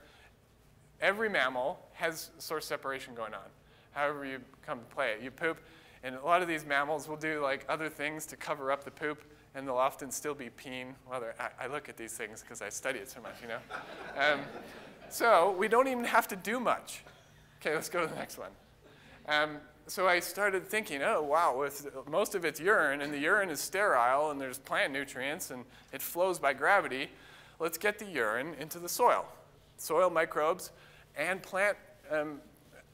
[SPEAKER 1] every mammal has source separation going on, however you come to play it. You poop, and a lot of these mammals will do other things to cover up the poop, and they'll often still be peeing. Well, I look at these things because I study it so much, So we don't even have to do much. Okay, let's go to the next one. So I started thinking, oh, wow, most of it's urine, and the urine is sterile, and there's plant nutrients, and it flows by gravity. Let's get the urine into the soil. Soil microbes and plant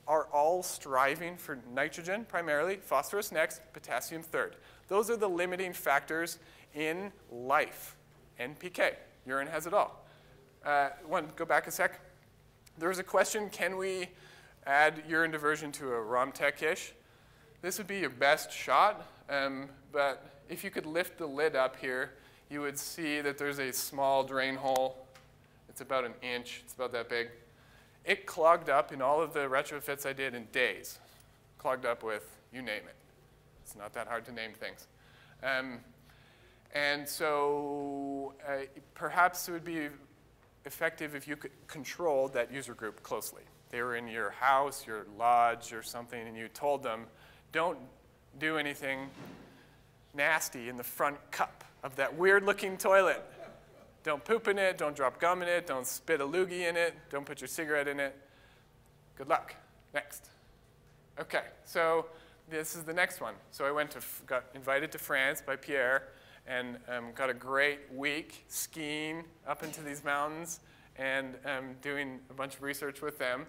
[SPEAKER 1] are all striving for nitrogen primarily, phosphorus next, potassium third. Those are the limiting factors in life. NPK, urine has it all. Go back a sec. There was a question, can we add urine diversion to a ROMTech-ish? This would be your best shot, but if you could lift the lid up here, you would see that there's a small drain hole. It's about an inch, it's about that big. It clogged up in all of the retrofits I did in days. Clogged up with, you name it. It's not that hard to name things. And so perhaps it would be effective if you could control that user group closely. They were in your house, your lodge, or something, and you told them, don't do anything nasty in the front cup of that weird-looking toilet. Don't poop in it, don't drop gum in it, don't spit a loogie in it, don't put your cigarette in it. Good luck. Next. Okay, so this is the next one. So I got invited to France by Pierre and got a great week skiing up into these mountains and doing a bunch of research with them.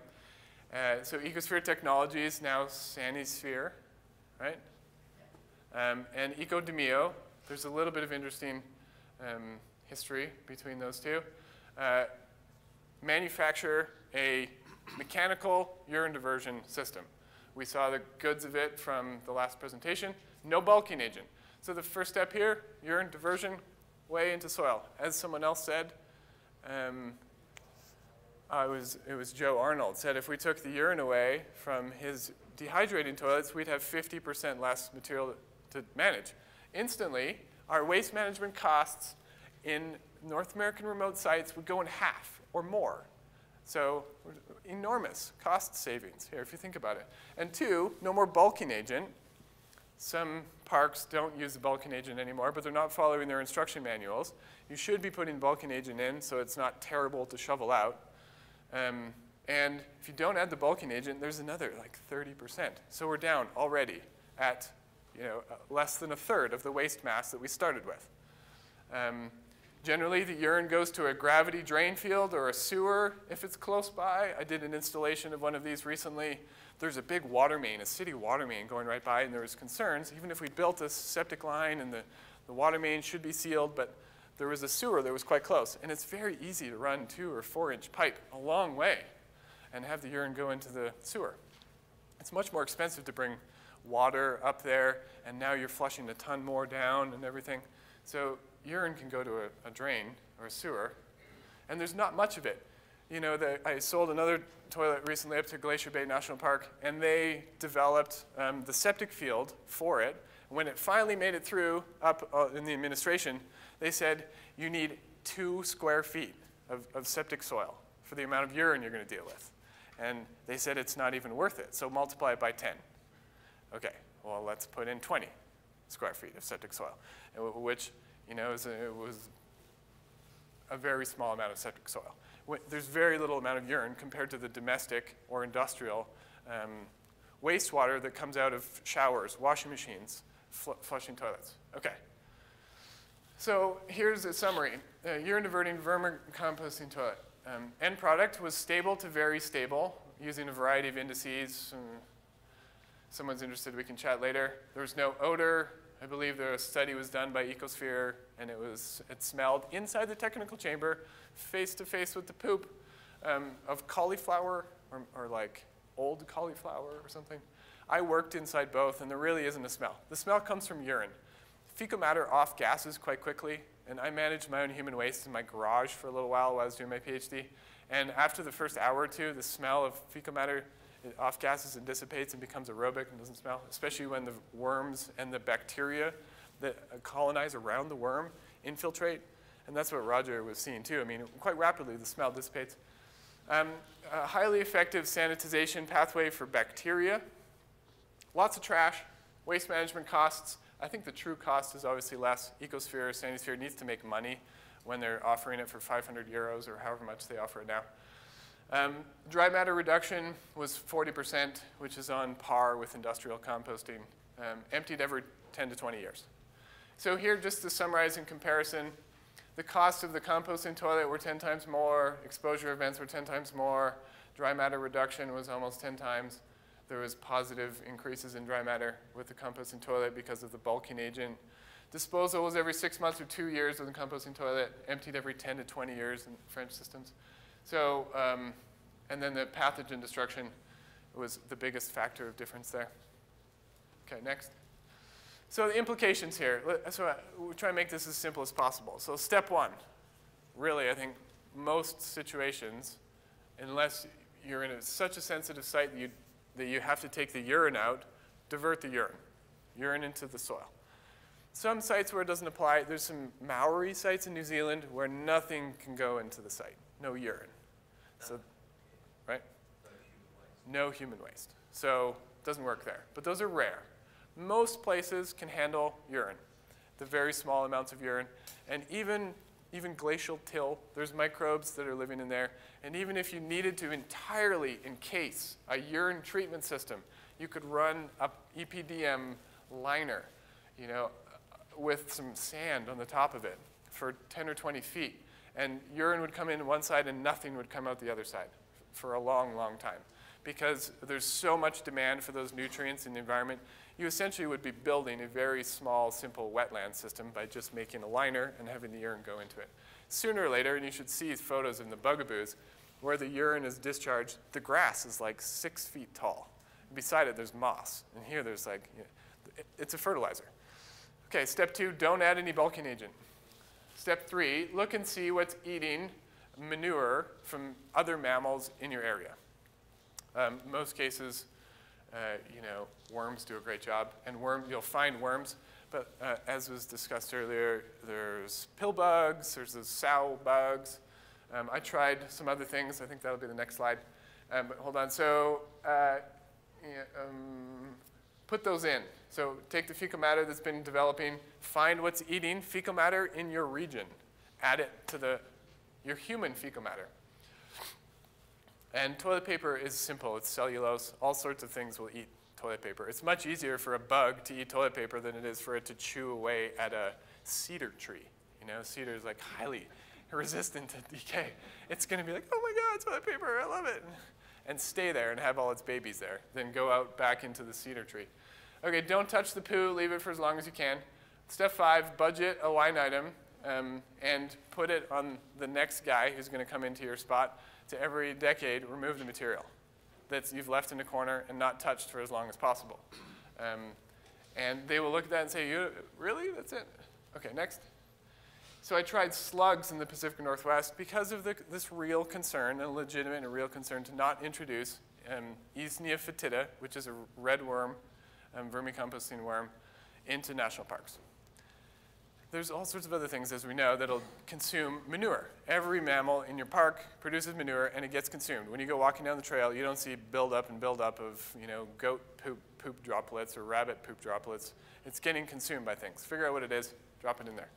[SPEAKER 1] So Ecosphere Technologies, now Sanisphere, right? And Ecodemio, there's a little bit of interesting history between those two. Manufacture a mechanical urine diversion system. We saw the goods of it from the last presentation. No bulking agent. So the first step here, urine diversion way into soil. As someone else said, it was Joe Arnold, said if we took the urine away from his dehydrating toilets, we'd have 50% less material to manage. Instantly, our waste management costs in North American remote sites would go in half or more. So enormous cost savings here, if you think about it. And two, no more bulking agent. Some parks don't use the bulking agent anymore, but they're not following their instruction manuals. You should be putting bulking agent in so it's not terrible to shovel out. And if you don't add the bulking agent, there's another 30%. So we're down already at less than a third of the waste mass that we started with. Generally, the urine goes to a gravity drain field or a sewer if it's close by. I did an installation of one of these recently. There's a big water main, a city water main going right by, and there was concerns. Even if we built a septic line and the water main should be sealed, but there was a sewer that was quite close. And it's very easy to run 2 or 4 inch pipe a long way and have the urine go into the sewer. It's much more expensive to bring water up there, and now you're flushing a ton more down and everything. So urine can go to a drain or a sewer, and there's not much of it. I sold another toilet recently up to Glacier Bay National Park, and they developed the septic field for it. When it finally made it through up in the administration, they said you need 2 square feet of septic soil for the amount of urine you're going to deal with. And they said it's not even worth it, so multiply it by 10. Okay, well, let's put in 20 square feet of septic soil, which it was a very small amount of septic soil. there's very little amount of urine compared to the domestic or industrial wastewater that comes out of showers, washing machines, flushing toilets. Okay. So here's a summary. Urine diverting vermicomposting toilet. End product was stable to very stable using a variety of indices. Someone's interested, we can chat later. There was no odor. I believe the study was done by Ecosphere, and it smelled inside the technical chamber, face to face with the poop of cauliflower or like old cauliflower or something. I worked inside both, and there really isn't a smell. The smell comes from urine. Fecal matter off gases quite quickly, and I managed my own human waste in my garage for a little while I was doing my PhD. And after the first hour or two, the smell of fecal matter off gases, it dissipates and becomes aerobic and doesn't smell, especially when the worms and the bacteria that colonize around the worm infiltrate. And that's what Roger was seeing too. I mean, quite rapidly the smell dissipates. A highly effective sanitization pathway for bacteria. Lots of trash, waste management costs. I think the true cost is obviously less. Ecosphere, Sanisphere needs to make money when they're offering it for 500 euros or however much they offer it now. Dry matter reduction was 40%, which is on par with industrial composting, emptied every 10 to 20 years. So here, just to summarize in comparison, the cost of the composting toilet were 10 times more, exposure events were 10 times more, dry matter reduction was almost 10 times. There was positive increases in dry matter with the composting toilet because of the bulking agent. Disposal was every 6 months or 2 years with the composting toilet, emptied every 10 to 20 years in French systems. So, and then the pathogen destruction was the biggest factor of difference there. Okay, next. So the implications here. So we'll try to make this as simple as possible. So step one, really, I think most situations, unless you're in such a sensitive site that you have to take the urine out, divert the urine into the soil. Some sites where it doesn't apply, there's some Maori sites in New Zealand where nothing can go into the site, no urine. So, right? No human waste. So it doesn't work there. But those are rare. Most places can handle urine, the very small amounts of urine. And even glacial till, there's microbes that are living in there. And even if you needed to entirely encase a urine treatment system, you could run a EPDM liner, with some sand on the top of it for 10 or 20 feet. And urine would come in one side and nothing would come out the other side for a long, long time. Because there's so much demand for those nutrients in the environment, you essentially would be building a very small, simple wetland system by just making a liner and having the urine go into it. Sooner or later, and you should see photos in the bugaboos, where the urine is discharged, the grass is like 6 feet tall. And beside it, there's moss. And here there's like, it's a fertilizer. Okay, step two, don't add any bulking agent. Step three, look and see what's eating manure from other mammals in your area. Most cases, worms do a great job, and you'll find worms, but as was discussed earlier, there's pill bugs, there's the sow bugs. I tried some other things. I think that'll be the next slide. But hold on. So put those in. So take the fecal matter that's been developing, find what's eating fecal matter in your region, add it to your human fecal matter. And toilet paper is simple. It's cellulose. All sorts of things will eat toilet paper. It's much easier for a bug to eat toilet paper than it is for it to chew away at a cedar tree. Cedar is like highly resistant to decay. It's going to be like, oh my God, toilet paper, I love it. And stay there and have all its babies there. Then go out back into the cedar tree. Okay, don't touch the poo. Leave it for as long as you can. Step 5, budget a line item and put it on the next guy who's going to come into your spot to every decade remove the material that you've left in a corner and not touched for as long as possible. And they will look at that and say, really? That's it? Okay, next. So I tried slugs in the Pacific Northwest because of this real concern, a legitimate and real concern to not introduce Eisenia fetida, which is a red worm, vermicomposting worm, into national parks. There's all sorts of other things, as we know, that'll consume manure. Every mammal in your park produces manure, and it gets consumed. When you go walking down the trail, you don't see buildup and buildup of goat poop droplets or rabbit poop droplets. It's getting consumed by things. Figure out what it is, drop it in there.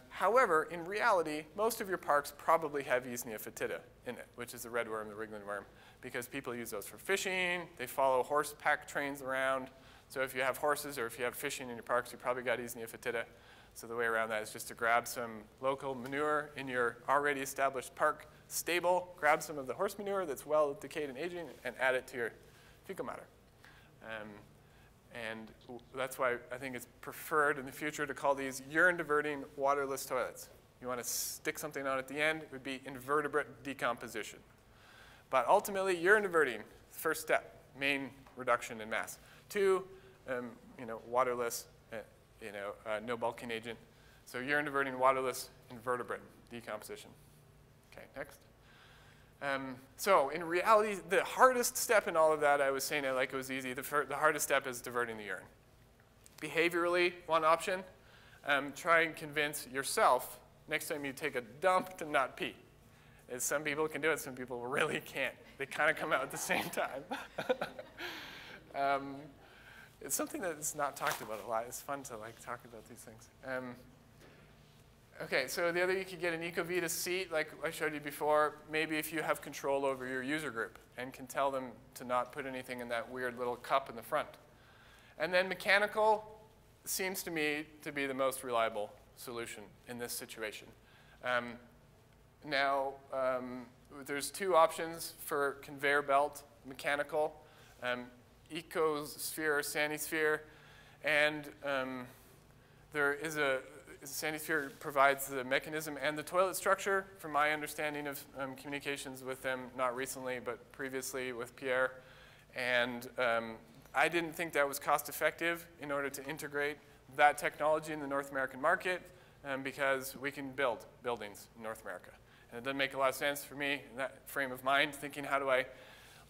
[SPEAKER 1] However, in reality, most of your parks probably have Eisenia fetida in it, which is the red worm, the wriggling worm, because people use those for fishing. They follow horse pack trains around. So if you have horses or if you have fishing in your parks, you probably got Eisenia fetida. So the way around that is just to grab some local manure in your already established park stable, grab some of the horse manure that's well decayed and aging, and add it to your fecal matter. And that's why I think it's preferred in the future to call these urine-diverting waterless toilets. You want to stick something on at the end, it would be invertebrate decomposition. But ultimately, urine-diverting, first step, main reduction in mass. 2, waterless, no bulking agent. So urine-diverting waterless invertebrate decomposition. Okay, next. So in reality, the hardest step in all of that, I was saying it like it was easy. The hardest step is diverting the urine. Behaviorally, one option, try and convince yourself next time you take a dump to not pee. As some people can do it, some people really can't. They kind of come out at the same time. It's something that's not talked about a lot. It's fun to talk about these things. Okay, so the other, you could get an EcoVita seat, like I showed you before, maybe if you have control over your user group and can tell them to not put anything in that weird little cup in the front. And then mechanical seems to me to be the most reliable solution in this situation. There's 2 options for conveyor belt mechanical, Ecosphere or Sanisphere, and there is Sanisphere provides the mechanism and the toilet structure, from my understanding of communications with them, not recently, but previously with Pierre. And I didn't think that was cost effective in order to integrate that technology in the North American market, because we can build buildings in North America. And it doesn't make a lot of sense for me in that frame of mind, thinking how do I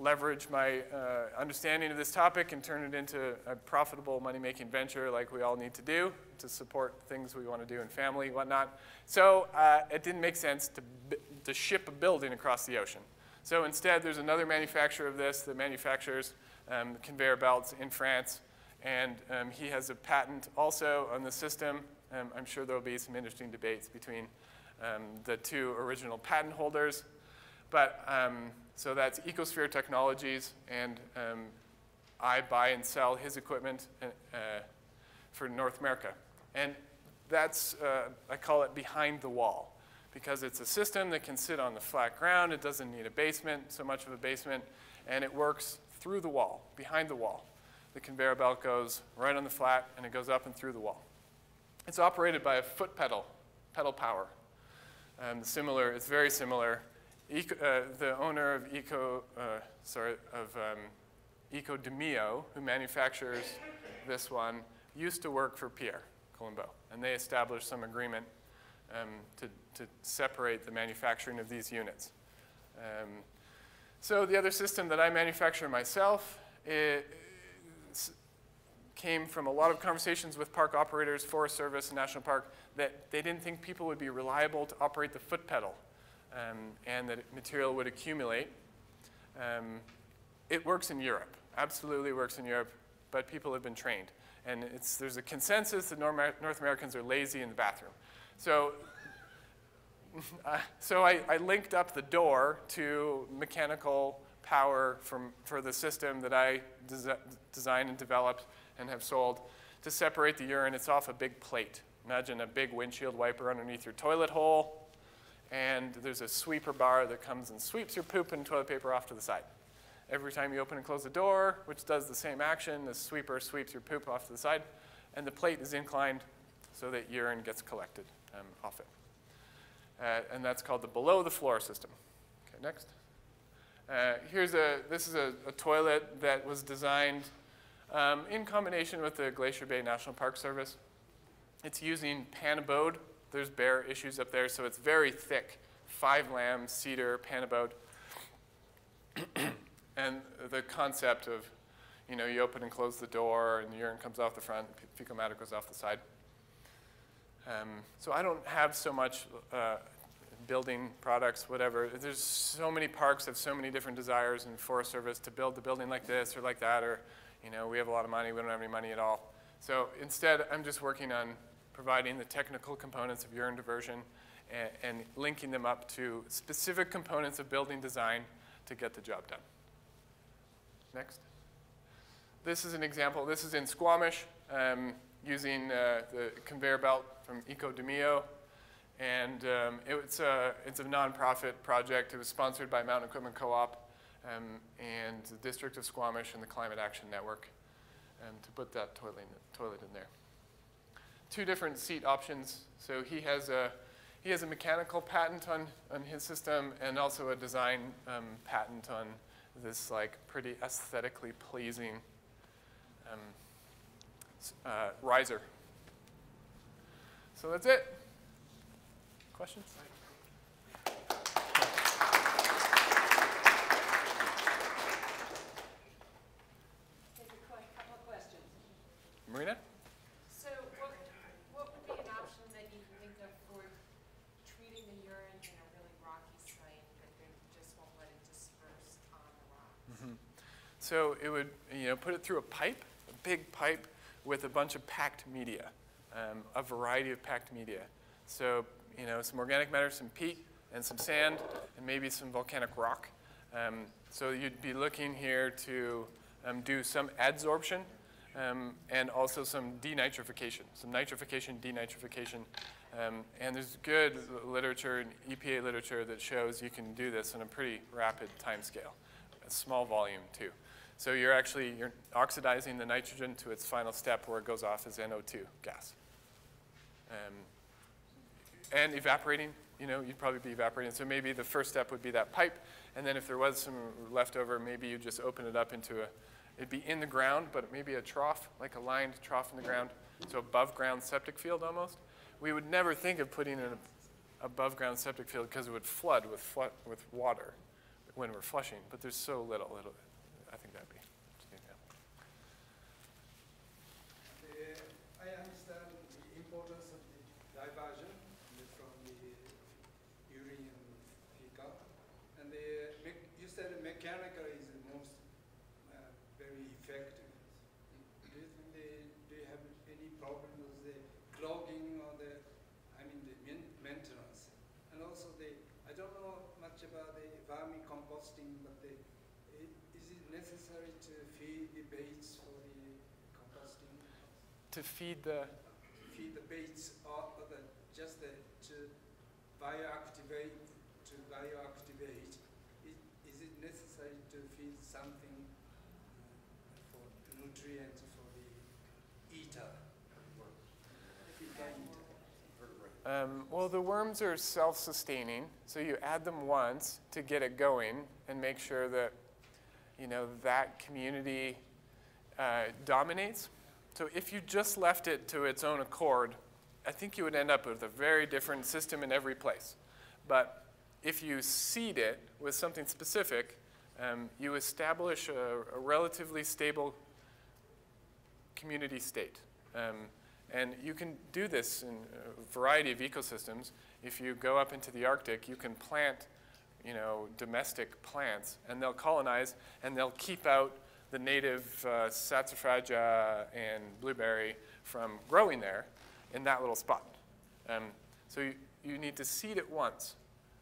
[SPEAKER 1] leverage my understanding of this topic and turn it into a profitable money-making venture like we all need to do to support things we want to do in family, whatnot. So it didn't make sense to ship a building across the ocean. So instead, there's another manufacturer of this that manufactures conveyor belts in France, and he has a patent also on the system. I'm sure there'll be some interesting debates between the 2 original patent holders. But so that's Ecosphere Technologies, and I buy and sell his equipment for North America. And that's, I call it behind the wall, because it's a system that can sit on the flat ground. It doesn't need a basement, so much of a basement, and it works through the wall, behind the wall. The conveyor belt goes right on the flat, and it goes up and through the wall. It's operated by a foot pedal power. It's very similar. The owner of Ecodemio, who manufactures this one, used to work for Pierre Colombo, and they established some agreement to separate the manufacturing of these units. So the other system that I manufacture myself came from a lot of conversations with park operators, Forest Service, and National Park, that they didn't think people would be reliable to operate the foot pedal. And that material would accumulate. It works in Europe, absolutely works in Europe, but people have been trained. And there's a consensus that North Americans are lazy in the bathroom. So, I linked up the door to mechanical power for the system that I designed and developed and have sold to separate the urine. It's off a big plate. Imagine a big windshield wiper underneath your toilet hole. And there's a sweeper bar that comes and sweeps your poop and toilet paper off to the side. Every time you open and close the door, which does the same action, the sweeper sweeps your poop off to the side, and the plate is inclined so that urine gets collected off it. And that's called the below-the-floor system. Okay, next. This is a toilet that was designed in combination with the Glacier Bay National Park Service. It's using panabode. There's bear issues up there, so it's very thick, 5-lamb cedar panabode. And the concept of, you open and close the door, and the urine comes off the front, fecal matter goes off the side. So I don't have so much building products, whatever. There's so many parks have so many different desires in Forest Service to build the building like this or like that, or we have a lot of money, we don't have any money at all. So instead, I'm just working on providing the technical components of urine diversion and linking them up to specific components of building design to get the job done. Next. This is an example. This is in Squamish using the conveyor belt from Eco-Demio. And it's a nonprofit project. It was sponsored by Mountain Equipment Co-op and the District of Squamish and the Climate Action Network to put that toilet in there. Two different seat options. So he has a mechanical patent on his system and also a design patent on this like pretty aesthetically pleasing riser. So that's it. Questions?
[SPEAKER 4] Take a couple of questions.
[SPEAKER 1] Marina?
[SPEAKER 4] So what would be an option that you can think of for treating the urine in a really rocky site that they just won't let it disperse on the rocks?
[SPEAKER 1] So it would, put it through a pipe, a big pipe with a bunch of packed media, a variety of packed media. So, some organic matter, some peat, and some sand, and maybe some volcanic rock. So you'd be looking here to do some adsorption and also some denitrification, some nitrification, denitrification. And there's good literature and EPA literature that shows you can do this in a pretty rapid time scale, a small volume too. So you're oxidizing the nitrogen to its final step where it goes off as NO2 gas. And evaporating, you'd probably be evaporating. So maybe the first step would be that pipe, and then if there was some leftover, maybe you just open it up into it'd be in the ground, but maybe a trough, like a lined trough in the ground, so above ground septic field almost. We would never think of putting in an above ground septic field because it would flood with water when we're flushing, but there's so little. I think that'd be just an example.
[SPEAKER 5] I understand the importance of the diversion from the urine and fecal, and you said mechanical is the most very effective. Do you think do you have any problem with the clogging or the maintenance? And also I don't know much about the vermicomposting, but is it necessary to feed the baits for the composting?
[SPEAKER 1] To feed the
[SPEAKER 5] Baits or just to bioactivate. Is it necessary to feed something for nutrients for the eater?
[SPEAKER 1] Well, the worms are self-sustaining, so you add them once to get it going and make sure that that community dominates. So if you just left it to its own accord, I think you would end up with a very different system in every place. But if you seed it with something specific, you establish a relatively stable community state. And you can do this in a variety of ecosystems. If you go up into the Arctic, you can plant domestic plants, and they'll colonize, and they'll keep out the native saxifraga and blueberry from growing there in that little spot. So you need to seed it once,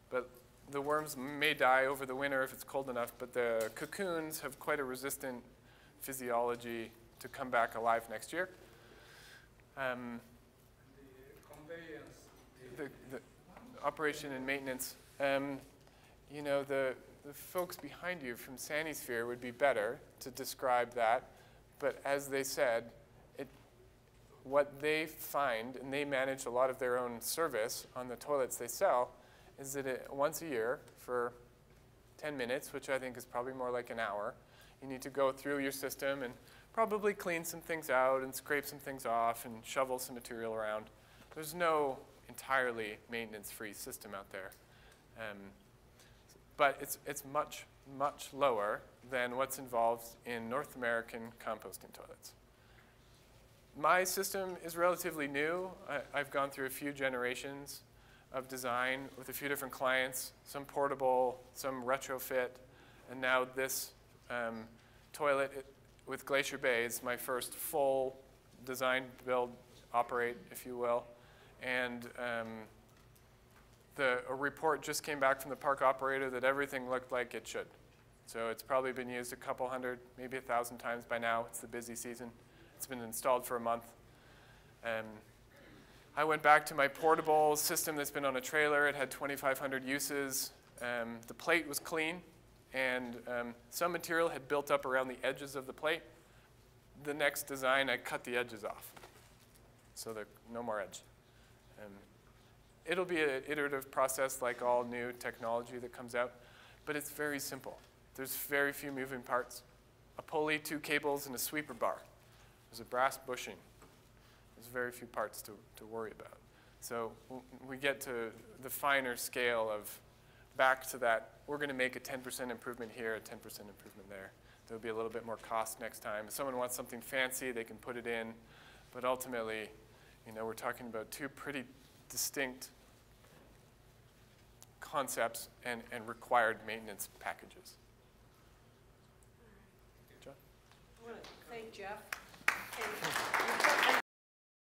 [SPEAKER 1] but the worms may die over the winter if it's cold enough, but the cocoons have quite a resistant physiology to come back alive next year.
[SPEAKER 5] The conveyance.
[SPEAKER 1] The operation and maintenance. The folks behind you from Sanisphere would be better to describe that, but as they said, what they find, and they manage a lot of their own service on the toilets they sell, is that once a year for 10 minutes, which I think is probably more like an hour, you need to go through your system and probably clean some things out and scrape some things off and shovel some material around. There's no entirely maintenance-free system out there. But it's much, much lower than what's involved in North American composting toilets. My system is relatively new. I've gone through a few generations of design with a few different clients, some portable, some retrofit, and now this with Glacier Bay is my first full design, build, operate, if you will. And a report just came back from the park operator that everything looked like it should. So it's probably been used a couple hundred, maybe 1,000 times by now. It's the busy season. It's been installed for a month. I went back to my portable system that's been on a trailer. It had 2,500 uses. The plate was clean, and some material had built up around the edges of the plate. The next design, I cut the edges off, so there no more edge. It'll be an iterative process like all new technology that comes out, but it's very simple. There's very few moving parts. A pulley, 2 cables, and a sweeper bar. There's a brass bushing. There's very few parts to worry about. So we get to the finer scale of back to that, we're going to make a 10% improvement here, a 10% improvement there. There'll be a little bit more cost next time. If someone wants something fancy, they can put it in. But ultimately, we're talking about 2 pretty distinct concepts and required maintenance packages. John?
[SPEAKER 6] I want to thank Geoff. And